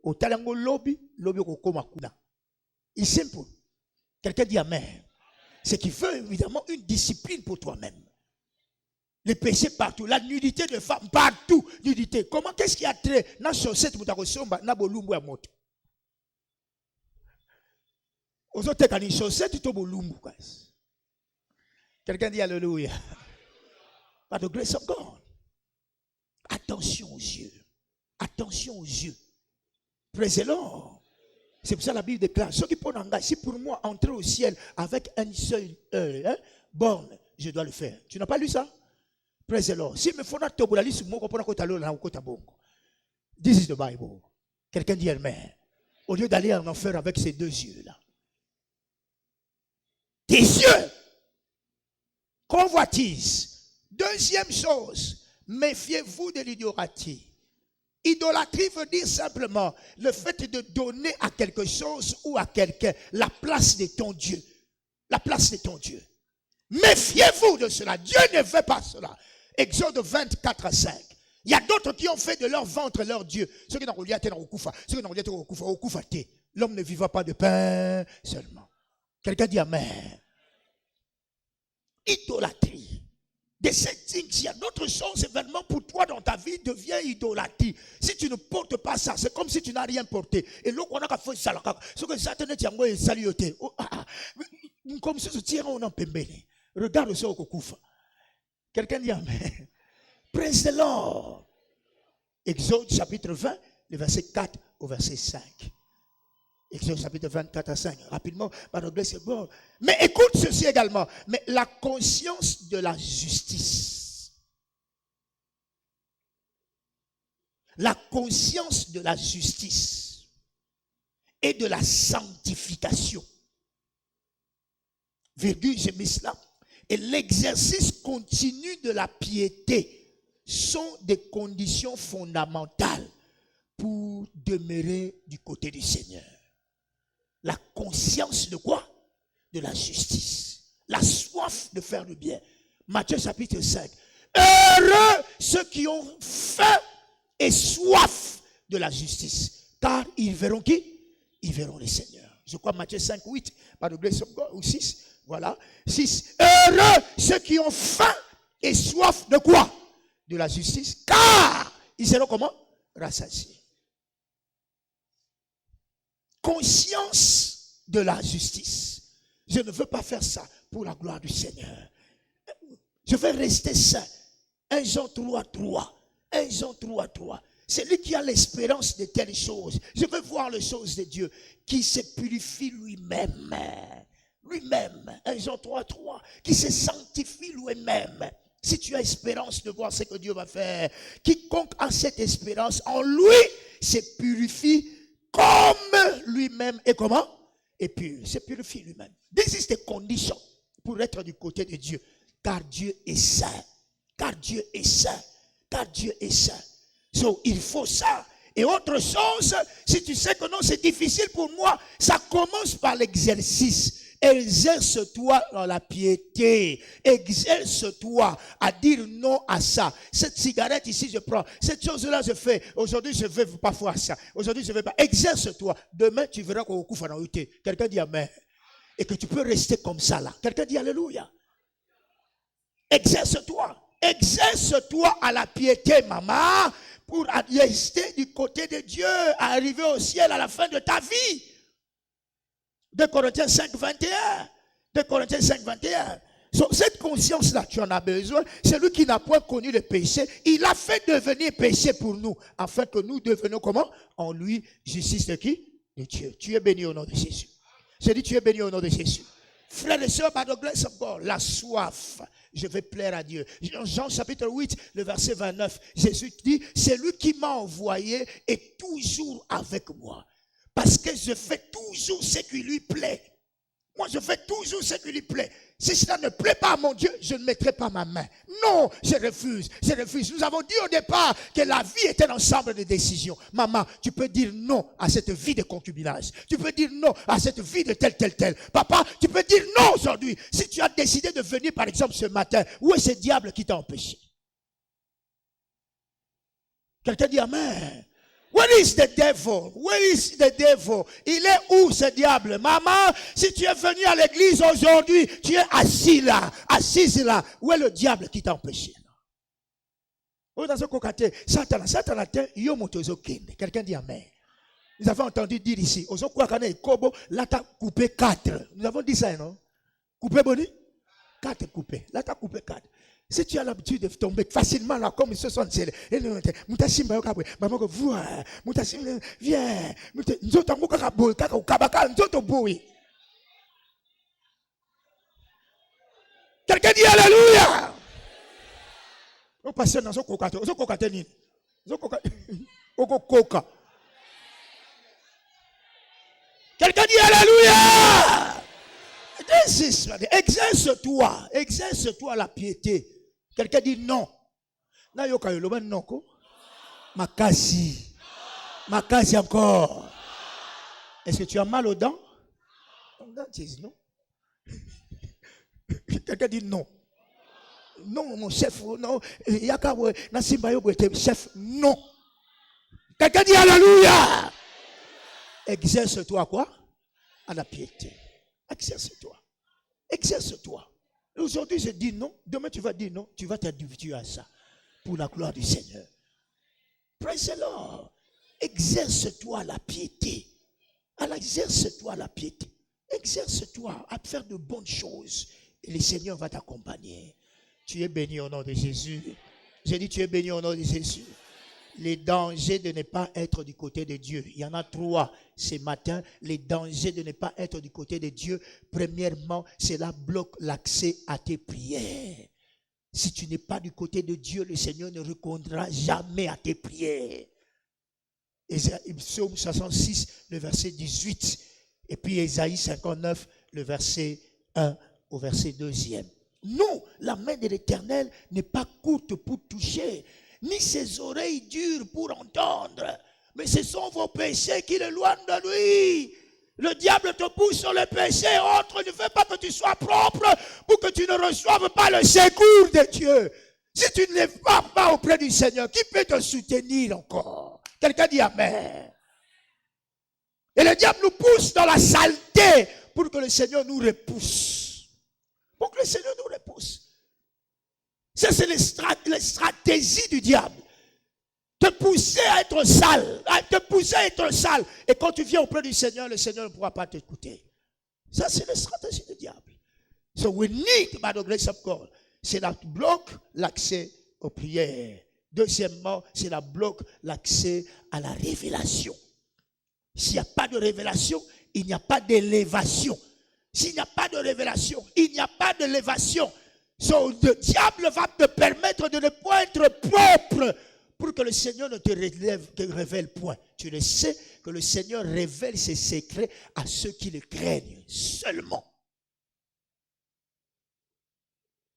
au talango lobby kokomakuna. Il est simple. Quelqu'un dit amen. Ce qui veut évidemment une discipline pour toi-même. Les péchés partout, la nudité de femmes partout, nudité. Comment, qu'est-ce qui a trait? Na chaussette mutakosomba na bolumbu ya moto. Ozote kani chaussette to bolumbu guys. Quelqu'un dit alléluia. By the grace of God. Attention aux yeux. Attention aux yeux. Praise the Lord. C'est pour ça que la Bible déclare, ceux qui prennent engagement, si pour moi entrer au ciel avec un seul borne, je dois le faire. Tu n'as pas lu ça? Praise the Lord. Si me faut not tobola li sumo ko pona ko talo na ko tabongo. This is the Bible. Quelqu'un dit amen. Au lieu d'aller en enfer avec ces deux yeux là. Tes yeux. Convoitise. Deuxième chose, méfiez-vous de l'idolâtrie. Idolâtrie veut dire simplement le fait de donner à quelque chose ou à quelqu'un la place de ton Dieu. La place de ton Dieu. Méfiez-vous de cela. Dieu ne veut pas cela. Exode 24 à 5. Il y a d'autres qui ont fait de leur ventre leur Dieu. Ceux qui n'ont rien à Okufa. Ceux qui n'ont rien à Okufa. L'homme ne vivra pas de pain seulement. Quelqu'un dit amen. Idolâtrie. De cette things, il y a d'autres choses, événements pour toi dans ta vie devient idolâtrie. Si tu ne portes pas ça, c'est comme si tu n'as rien porté. Et l'autre, on a fait ça. Ce que Satan est salué. Comme si tu tires on en pembele. Regarde ça au Kokufa. Quelqu'un dit amen. Praise the Lord. Exode chapitre 20, le verset 4 au verset 5. Exode chapitre 24 à 5. Rapidement, par le blessé. Mais écoute ceci également. Mais la conscience de la justice. La conscience de la justice et de la sanctification. Virgule, j'ai mis cela. Et l'exercice continu de la piété sont des conditions fondamentales pour demeurer du côté du Seigneur. La conscience de quoi? De la justice. La soif de faire le bien. Matthieu chapitre 5. Heureux ceux qui ont faim et soif de la justice. Car ils verront qui? Ils verront le Seigneur. Je crois Matthieu 5, 8. Par le grace of God. Ou 6. Voilà. 6. Heureux ceux qui ont faim et soif de quoi? De la justice. Car ils seront comment? Rassasiés. Conscience de la justice. Je ne veux pas faire ça pour la gloire du Seigneur. Je veux rester saint. 1 Jean 3, 3. 1 Jean 3, 3. C'est lui qui a l'espérance de telles choses. Je veux voir les choses de Dieu qui se purifie lui-même. Lui-même. 1 Jean 3, 3. Qui se sanctifie lui-même. Si tu as espérance de voir ce que Dieu va faire, quiconque a cette espérance en lui se purifie comme lui-même et comment? Et pur. Se purifie lui-même. This is the condition pour être du côté de Dieu. Car Dieu est saint. Car Dieu est saint. Car Dieu est saint. So, il faut ça. Et autre chose, si tu sais que non, c'est difficile pour moi, ça commence par l'exercice. Exerce-toi dans la piété. Exerce-toi à dire non à ça. Cette cigarette ici, je prends. Cette chose-là, je fais. Aujourd'hui, je ne vais pas faire ça. Aujourd'hui, je ne vais pas. Exerce-toi. Demain, tu verras qu'on coupe en été. Quelqu'un dit amen. Et que tu peux rester comme ça là. Quelqu'un dit alléluia. Exerce-toi. Exerce-toi à la piété, maman, pour rester du côté de Dieu, arriver au ciel à la fin de ta vie. 2 Corinthiens 5, 21. 2 Corinthiens 5, 21. Cette conscience-là, tu en as besoin. Celui qui n'a point connu le péché, il a fait devenir péché pour nous, afin que nous devenions comment? En lui, justice de qui? De Dieu. Tu es béni au nom de Jésus. J'ai dit, tu es béni au nom de Jésus. Frères et sœurs, by the grace of God, la soif, je vais plaire à Dieu. Jean chapitre 8, le verset 29, Jésus dit, c'est lui qui m'a envoyé est toujours avec moi. Parce que je fais toujours ce qui lui plaît. Moi, je fais toujours ce qui lui plaît. Si cela ne plaît pas à mon Dieu, je ne mettrai pas ma main. Non, je refuse, je refuse. Nous avons dit au départ que la vie est un ensemble de décisions. Maman, tu peux dire non à cette vie de concubinage. Tu peux dire non à cette vie de tel. Papa, tu peux dire non aujourd'hui. Si tu as décidé de venir, par exemple, ce matin, où est ce diable qui t'a empêché? Quelqu'un dit amen. Where is the devil? Where is the devil? Il est où ce diable? Maman, si tu es venu à l'église aujourd'hui, tu es assise là. Où est le diable qui t'a empêché? Quelqu'un dit amen. Nous avons entendu dire ici, là t'as coupé 4. Nous avons dit ça, non? Coupé boni? 4 coupés. Là t'as coupé 4. Si tu as l'habitude de tomber facilement là, comme ils se sont dit, viens, quelqu'un dit alléluia. On passe dans ce coca. Quelqu'un dit alléluia. Exerce-toi la piété. Quelqu'un dit non. Makasi encore. Est-ce que tu as mal aux dents? Non. Quelqu'un dit non. Non, mon chef, non. Chef, non. Quelqu'un dit alléluia. Exerce-toi quoi? À la piété. Exerce-toi. Aujourd'hui, je dis non. Demain, tu vas dire non. Tu vas t'habituer à ça. Pour la gloire du Seigneur. Praise the Lord. Exerce-toi à la piété. Exerce-toi à la piété. Exerce-toi à faire de bonnes choses. Et le Seigneur va t'accompagner. Tu es béni au nom de Jésus. J'ai dit, tu es béni au nom de Jésus. Les dangers de ne pas être du côté de Dieu. Il y en a 3 ce matin. Les dangers de ne pas être du côté de Dieu. Premièrement, cela bloque l'accès à tes prières. Si tu n'es pas du côté de Dieu, le Seigneur ne répondra jamais à tes prières. Psaume 66, le verset 18. Et puis Ésaïe 59, le verset 1 au verset 2e. Non, la main de l'Éternel n'est pas courte pour toucher, ni ses oreilles dures pour entendre. Mais ce sont vos péchés qui l'éloignent de lui. Le diable te pousse sur le péché. Autre ne fait pas que tu sois propre pour que tu ne reçoives pas le secours de Dieu. Si tu ne lèves pas auprès du Seigneur, qui peut te soutenir encore? Quelqu'un dit amen. Et le diable nous pousse dans la saleté pour que le Seigneur nous repousse. Pour que le Seigneur nous repousse. Ça, c'est les stratégies du diable. Te pousser à être sale. Et quand tu viens auprès du Seigneur, le Seigneur ne pourra pas t'écouter. Ça, c'est la stratégie du diable. So we need, by the grace of God, cela bloque l'accès aux prières. Deuxièmement, cela bloque l'accès à la révélation. S'il n'y a pas de révélation, il n'y a pas d'élévation. S'il n'y a pas de révélation, il n'y a pas d'élévation. So, le diable va te permettre de ne pas être propre pour que le Seigneur ne te révèle point. Tu le sais que le Seigneur révèle ses secrets à ceux qui le craignent seulement.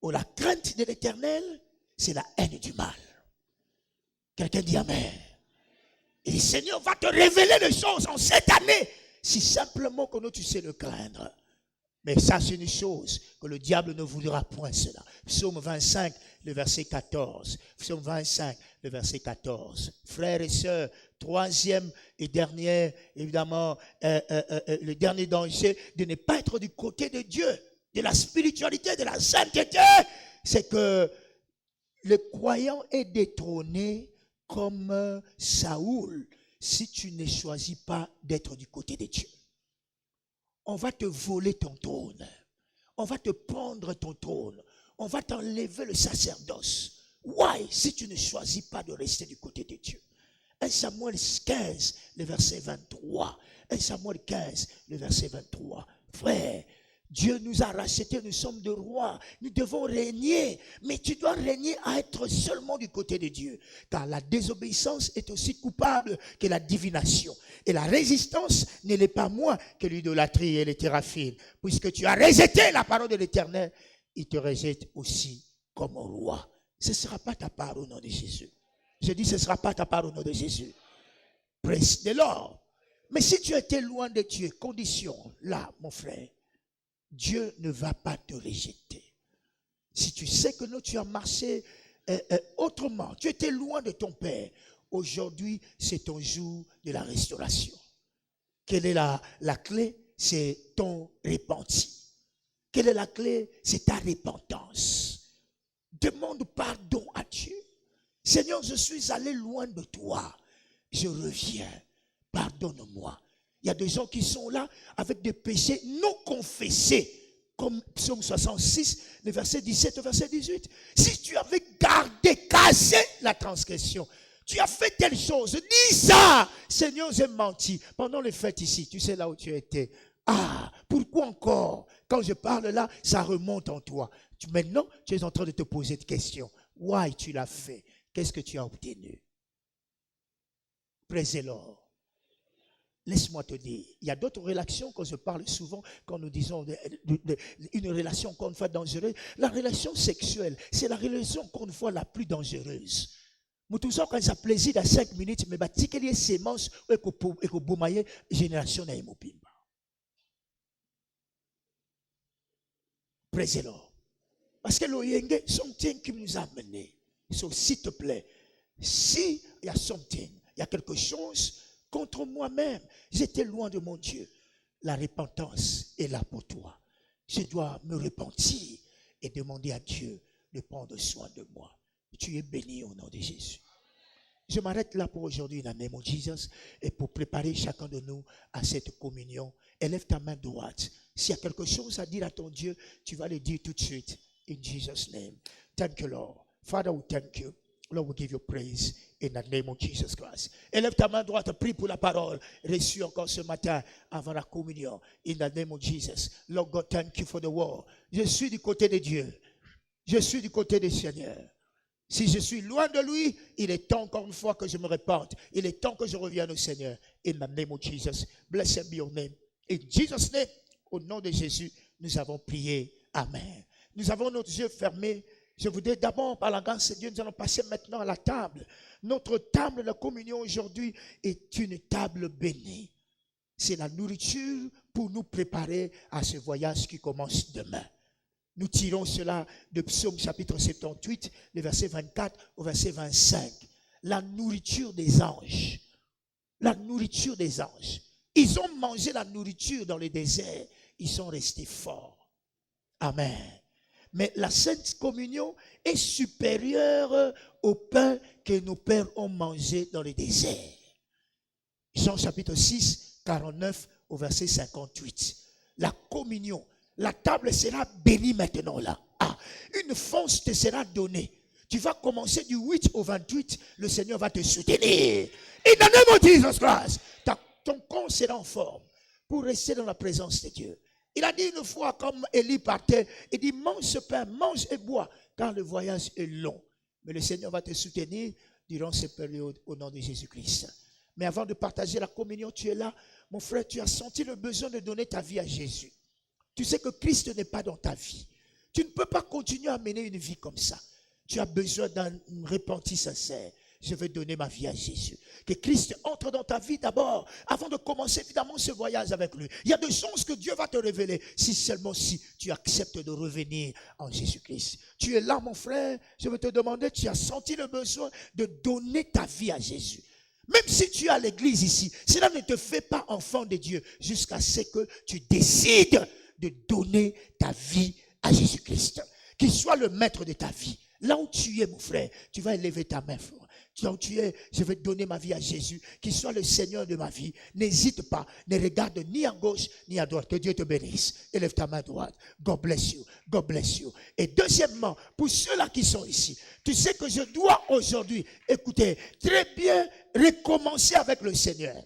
Oh, la crainte de l'Éternel, c'est la haine du mal. Quelqu'un dit amen. Et le Seigneur va te révéler les choses en cette année, si simplement que tu sais le craindre. Mais ça, c'est une chose que le diable ne voudra point cela. Psaume 25, le verset 14. Psaume 25, le verset 14. Frères et sœurs, troisième et dernier, évidemment, le dernier danger de ne pas être du côté de Dieu, de la spiritualité, de la sainteté, c'est que le croyant est détrôné comme Saoul si tu ne choisis pas d'être du côté de Dieu. On va te voler ton trône. On va te prendre ton trône. On va t'enlever le sacerdoce. Why? Si tu ne choisis pas de rester du côté de Dieu. 1 Samuel 15, le verset 23. 1 Samuel 15, le verset 23. Frère, Dieu nous a rachetés, nous sommes des rois. Nous devons régner. Mais tu dois régner à être seulement du côté de Dieu. Car la désobéissance est aussi coupable que la divination. Et la résistance ne l'est pas moins que l'idolâtrie et les théraphines. Puisque tu as rejeté la parole de l'Éternel, il te rejette aussi comme roi. Ce ne sera pas ta part au nom de Jésus. Je dis, ce ne sera pas ta part au nom de Jésus. Praise the Lord. Mais si tu étais loin de Dieu, condition, là, mon frère, Dieu ne va pas te rejeter. Si tu sais que non, tu as marché autrement, tu étais loin de ton Père, aujourd'hui, c'est ton jour de la restauration. Quelle est la clé? C'est ton repenti. Quelle est la clé? C'est ta repentance. Demande pardon à Dieu. Seigneur, je suis allé loin de toi. Je reviens. Pardonne-moi. Il y a des gens qui sont là avec des péchés non confessés. Comme Psaume 66, le verset 17 au verset 18. Si tu avais gardé, cassé la transgression, tu as fait telle chose, dis ça. Seigneur, j'ai menti. Pendant les fêtes ici, tu sais là où tu étais. Ah, pourquoi encore? Quand je parle là, ça remonte en toi. Maintenant, tu es en train de te poser des questions. Why tu l'as fait? Qu'est-ce que tu as obtenu? Praise the Lord. Laisse-moi te dire, il y a d'autres relations quand je parle souvent, quand nous disons une relation encore une fois dangereuse. La relation sexuelle, c'est la relation encore une fois la plus dangereuse. Nous tous quand ça plaisir à 5 minutes, mais si il y a sémence et que boumaye génération na imopimba. Praise the Lord. Parce que l'oyenge, something qui nous a amené. So, s'il te plaît, si il y a something, il y a quelque chose contre moi-même, j'étais loin de mon Dieu. La repentance est là pour toi. Je dois me repentir et demander à Dieu de prendre soin de moi. Tu es béni au nom de Jésus. Je m'arrête là pour aujourd'hui dans le nom de Jésus et pour préparer chacun de nous à cette communion. Élève ta main droite. S'il y a quelque chose à dire à ton Dieu, tu vas le dire tout de suite. In Jesus' name. Thank you, Lord. Father, we thank you. Lord, we give you praise in the name of Jesus Christ. Élève ta main droite, prie pour la parole reçue encore ce matin avant la communion. In the name of Jesus. Lord God, thank you for the word. Je suis du côté de Dieu. Je suis du côté du Seigneur. Si je suis loin de lui, il est temps encore une fois que je me repente. Il est temps que je revienne au Seigneur. In the name of Jesus. Blessed be your name. In Jesus' name, au nom de Jésus, nous avons prié. Amen. Nous avons nos yeux fermés. Je voudrais d'abord, par la grâce de Dieu, nous allons passer maintenant à la table. Notre table de la communion aujourd'hui est une table bénie. C'est la nourriture pour nous préparer à ce voyage qui commence demain. Nous tirons cela de Psaume chapitre 78, le verset 24 au verset 25. La nourriture des anges. La nourriture des anges. Ils ont mangé la nourriture dans le désert. Ils sont restés forts. Amen. Mais la Sainte Communion est supérieure au pain que nos pères ont mangé dans le désert. Jean chapitre 6, 49 au verset 58. La communion, la table sera bénie maintenant là. Ah, une force te sera donnée. Tu vas commencer du 8 au 28, le Seigneur va te soutenir. In the name of Jesus Christ, ton corps sera en forme pour rester dans la présence de Dieu. Il a dit une fois, comme Élie partait, il dit, mange ce pain, mange et bois, car le voyage est long. Mais le Seigneur va te soutenir durant cette période au nom de Jésus-Christ. Mais avant de partager la communion, tu es là, mon frère, tu as senti le besoin de donner ta vie à Jésus. Tu sais que Christ n'est pas dans ta vie. Tu ne peux pas continuer à mener une vie comme ça. Tu as besoin d'un repenti sincère. Je vais donner ma vie à Jésus. Que Christ entre dans ta vie d'abord, avant de commencer évidemment ce voyage avec lui. Il y a des choses que Dieu va te révéler, si seulement si tu acceptes de revenir en Jésus-Christ. Tu es là, mon frère, je vais te demander, tu as senti le besoin de donner ta vie à Jésus. Même si tu es à l'église ici, cela ne te fait pas enfant de Dieu, jusqu'à ce que tu décides de donner ta vie à Jésus-Christ. Qu'il soit le maître de ta vie. Là où tu es, mon frère, tu vas élever ta main, frère. là où tu es, je vais donner ma vie à Jésus, qu'il soit le Seigneur de ma vie. N'hésite pas, ne regarde ni à gauche ni à droite. Que Dieu te bénisse. Élève ta main droite. God bless you. God bless you. Et deuxièmement, pour ceux-là qui sont ici, tu sais que je dois aujourd'hui, écoutez, très bien recommencer avec le Seigneur.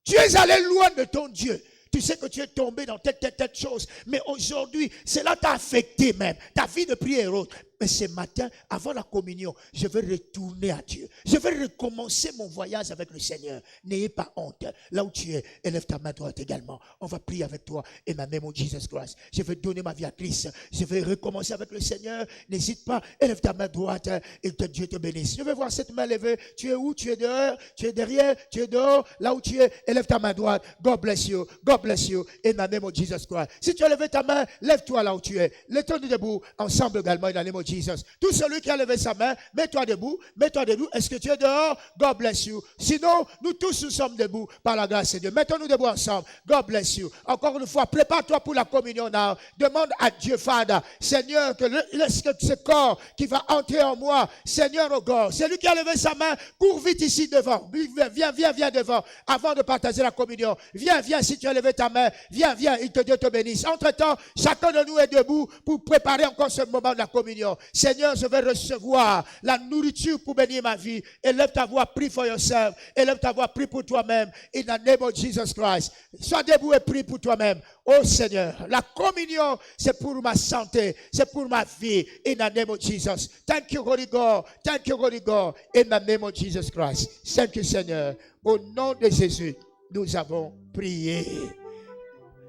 Tu es allé loin de ton Dieu. Tu sais que tu es tombé dans telle chose. Mais aujourd'hui, cela t'a affecté même. Ta vie de prière et autres. Mais ce matin, avant la communion, je vais retourner à Dieu. Je vais recommencer mon voyage avec le Seigneur. N'ayez pas honte. Là où tu es, élève ta main droite également. On va prier avec toi. In the name of Jesus Christ. Je vais donner ma vie à Christ. Je vais recommencer avec le Seigneur. N'hésite pas. Élève ta main droite et que Dieu te bénisse. Je vais voir cette main levée. Tu es où? Tu es dehors? Tu es derrière? Tu es dehors? Là où tu es, élève ta main droite. God bless you. God bless you. In the name of Jesus Christ. Si tu as levé ta main, lève-toi là où tu es. Lève-toi debout. Ensemble également. In the name of Jesus. Tout celui qui a levé sa main, mets-toi debout, mets-toi debout. Est-ce que tu es dehors? God bless you. Sinon, nous tous nous sommes debout par la grâce de Dieu. Mettons-nous debout ensemble. God bless you. Encore une fois, prépare-toi pour la communion now. Demande à Dieu, Father, Seigneur, que ce corps qui va entrer en moi, Seigneur, oh God, celui qui a levé sa main, cours vite ici devant. Viens devant avant de partager la communion. Viens, si tu as levé ta main. Viens, et que Dieu te bénisse. Entre-temps, chacun de nous est debout pour préparer encore ce moment de la communion. Seigneur, je vais recevoir la nourriture pour bénir ma vie. Élève ta voix, prie for yourself. Élève ta voix, prie pour toi-même. In the name of Jesus Christ. Sois debout et prie pour toi-même. Oh Seigneur, la communion, c'est pour ma santé. C'est pour ma vie. In the name of Jesus. Thank you, Holy God. Thank you, Holy God. In the name of Jesus Christ. Thank you, Seigneur. Au nom de Jésus, nous avons prié.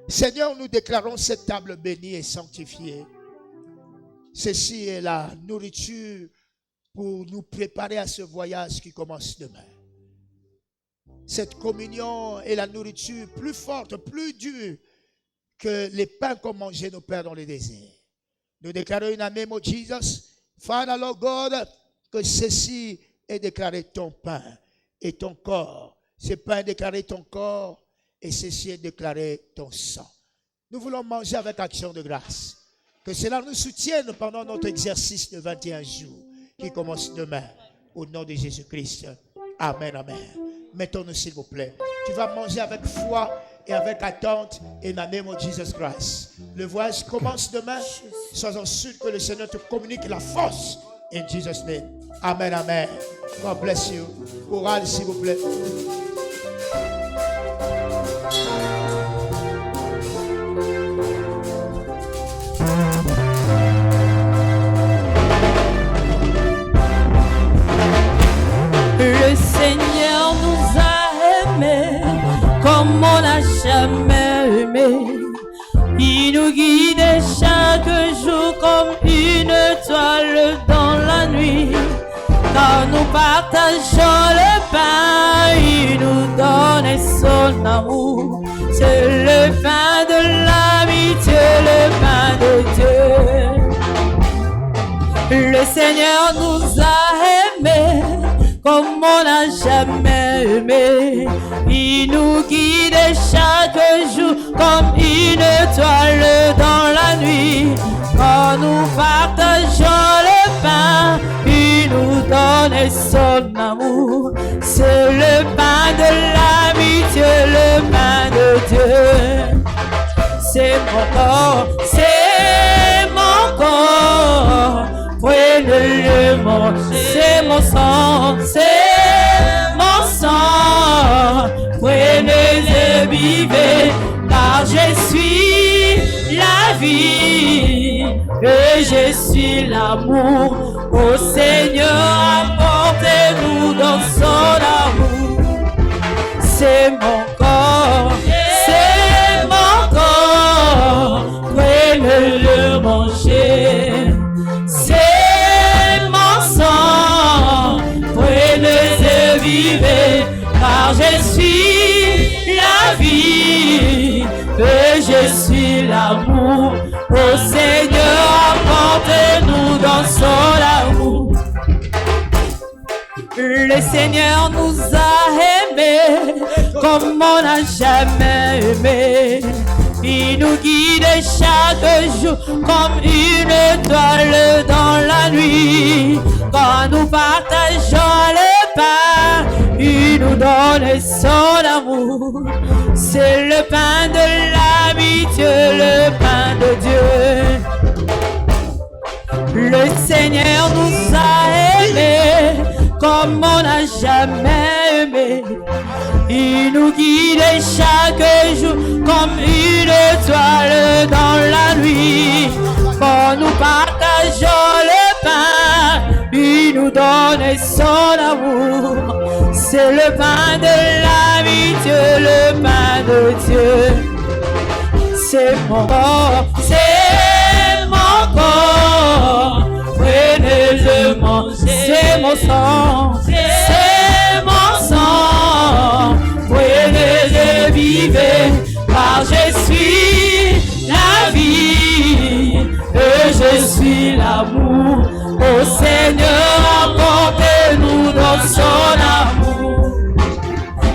Seigneur, nous déclarons cette table bénie et sanctifiée. Ceci est la nourriture pour nous préparer à ce voyage qui commence demain. Cette communion est la nourriture plus forte, plus dure que les pains qu'ont mangé nos pères dans le désert. Nous déclarons in the name of Jesus, Father Lord God, que ceci est déclaré ton pain et ton corps. Ce pain est déclaré ton corps et ceci est déclaré ton sang. Nous voulons manger avec action de grâce. Que cela nous soutienne pendant notre exercice de 21 jours qui commence demain. Au nom de Jésus-Christ. Amen, amen. Mettons-nous s'il vous plaît. Tu vas manger avec foi et avec attente in the name of Jesus Christ. Le voyage commence demain. Sois sûr que le Seigneur te communique la force. In Jesus' name. Amen, amen. God bless you. Oral s'il vous plaît. Le Seigneur nous a aimés comme on n'a jamais aimé. Il nous guide chaque jour comme une étoile dans la nuit. Quand nous partageons le pain, il nous donne son amour. C'est le pain de l'amitié, le pain de Dieu. Le Seigneur nous a aimés comme on n'a jamais aimé. Il nous guide chaque jour comme une étoile dans la nuit. Quand nous partageons le pain, il nous donne son amour. C'est le pain de l'amitié, le pain de Dieu. C'est mon corps, c'est mon corps. Prenez-le manger, c'est mon sang, c'est mon sang. Prenez-le, vivez, car je suis la vie et je suis l'amour. Ô Seigneur, apportez-nous dans son amour. C'est mon corps, c'est mon corps. Prenez-le manger. Car je suis la vie et je suis l'amour. Ô Seigneur, apporte-nous dans son amour. Le Seigneur nous a aimés comme on n'a jamais aimé. Il nous guide chaque jour comme une étoile dans la nuit. Quand nous partageons les pain, il nous donne son amour. C'est le pain de l'amitié, le pain de Dieu. Le Seigneur nous a aimés comme on n'a jamais aimé. Il nous guide chaque jour comme une étoile dans la nuit. Quand nous partageons le pain, il nous donne son amour. C'est le pain de l'amitié, le pain de Dieu. C'est mon corps, c'est mon corps. Prenez-le, c'est mon sang, c'est mon sang. Prenez-le, vivez, car je suis la vie et je suis l'amour. Ô Seigneur, apportez-nous dans son amour.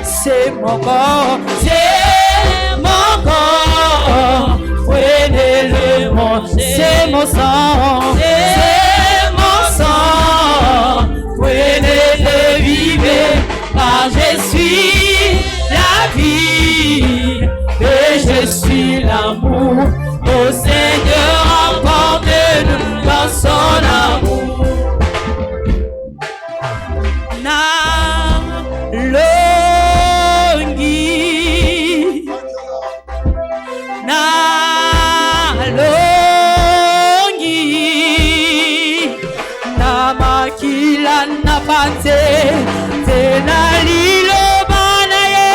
C'est mon corps, c'est mon corps. Prenez-le, c'est mon sang, c'est mon sang. Prenez-le, vivez, car je suis la vie et je suis l'amour. Ô Seigneur, apportez-nous dans son amour. Kila napate tena lilo banaye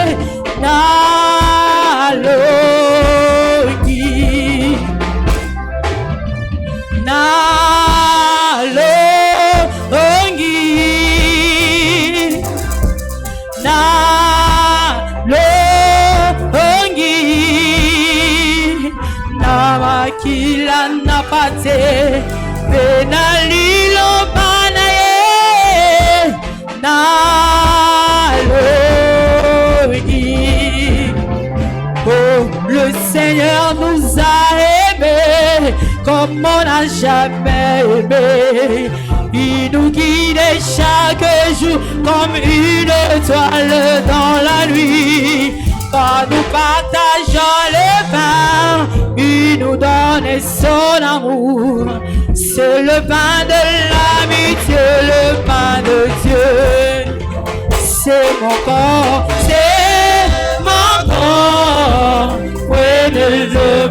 na logi na makila napate tena lilo banaye na logi. Oh, le Seigneur nous a aimés comme on n'a jamais aimé. Il nous guide chaque jour comme une étoile dans la nuit. Quand nous partageons le pain, il nous donne son amour. C'est le pain de l'amitié, le pain de Dieu. C'est mon corps, c'est mon corps. Prenez-le,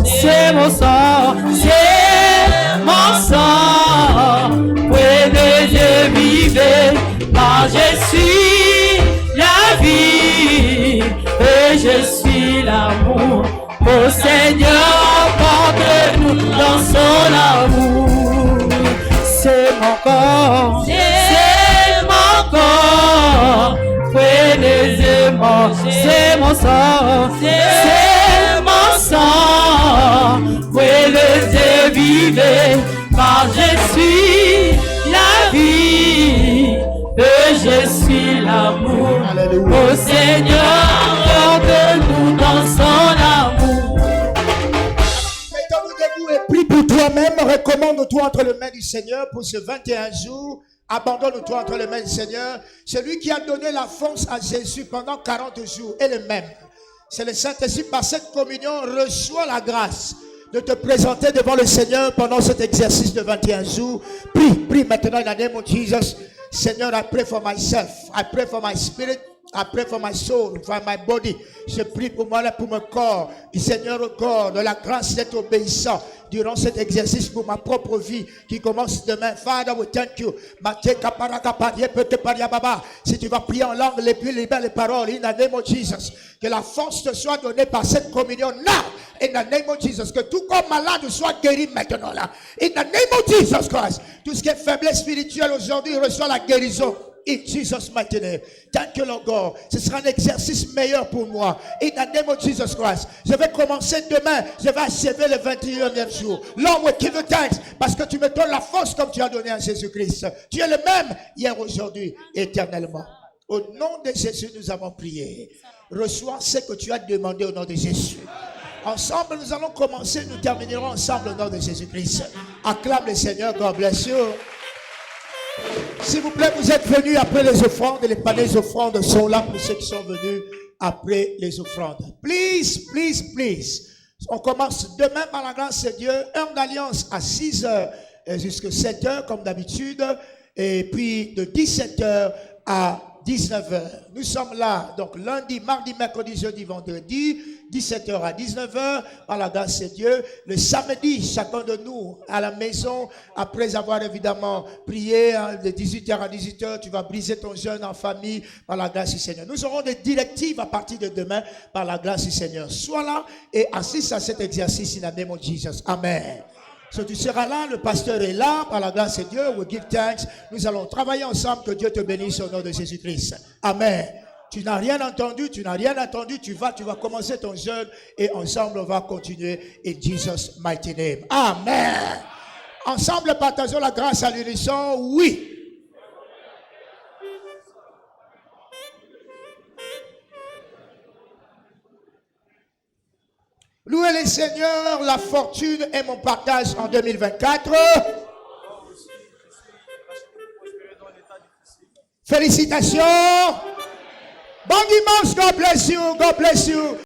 c'est mon sang, c'est mon sang. Prenez-le, vivez, car je suis la vie et je suis l'amour. Ô Seigneur, porte-nous dans son amour. C'est mon corps, c'est mon corps. Prenez-le, c'est mon sang, c'est mon sang. Prenez-le, vivez, car je suis la vie et je suis l'amour. Ô Seigneur, porte-nous dans son amour. Mettons-nous debout et prie pour toi-même. Recommande-toi entre les mains du Seigneur pour ce 21 jours. Abandonne-toi entre les mains du Seigneur. Celui qui a donné la force à Jésus pendant 40 jours est le même. C'est le Saint-Esprit. Par cette communion, reçois la grâce de te présenter devant le Seigneur pendant cet exercice de 21 jours. Prie maintenant in the name of Jesus. Seigneur, I pray for myself. I pray for my spirit. I pray for my soul, for my body. Je prie pour moi, pour mon corps. Et Seigneur, au corps, de la grâce d'être obéissant durant cet exercice pour ma propre vie qui commence demain. Father, we thank you. Si tu vas prier en langue, libère les paroles. In the name of Jesus. Que la force te soit donnée par cette communion. Now, in the name of Jesus. Que tout corps malade soit guéri maintenant là. In the name of Jesus Christ. Tout ce qui est faiblesse spirituelle aujourd'hui reçoit la guérison. In Jesus' mighty name. Thank you, Lord God. Ce sera un exercice meilleur pour moi. In the name of Jesus Christ. Je vais commencer demain. Je vais achever le 21e jour. Lord, we give you thanks. Parce que tu me donnes la force comme tu as donné à Jésus-Christ. Tu es le même hier, aujourd'hui, éternellement. Au nom de Jésus, nous avons prié. Reçois ce que tu as demandé au nom de Jésus. Ensemble, nous allons commencer. Nous terminerons ensemble au nom de Jésus-Christ. Acclame le Seigneur. God bless you. S'il vous plaît, vous êtes venus après les offrandes. Les paniers offrandes sont là pour ceux qui sont venus après les offrandes. Please, please, please. On commence demain par la grâce de Dieu. Heure d'alliance à 6h jusqu'à 7h comme d'habitude. Et puis de 17h à 19h. Nous sommes là, donc lundi, mardi, mercredi, jeudi, vendredi, 17h à 19h, par la grâce de Dieu. Le samedi, chacun de nous, à la maison, après avoir évidemment prié, de 18h à 18h, tu vas briser ton jeûne en famille, par la grâce du Seigneur. Nous aurons des directives à partir de demain, par la grâce du Seigneur. Sois là et assiste à cet exercice in the name of Jesus. Amen. So, tu seras là, le pasteur est là, par la grâce de Dieu, we give thanks. Nous allons travailler ensemble, que Dieu te bénisse au nom de Jésus-Christ. Amen. Tu n'as rien entendu, tu vas commencer ton jeûne et ensemble on va continuer in Jesus' mighty name. Amen. Ensemble, partageons la grâce à l'unisson, oui. Louez les seigneurs, la fortune est mon partage en 2024. Félicitations. Bon dimanche, God bless you, God bless you.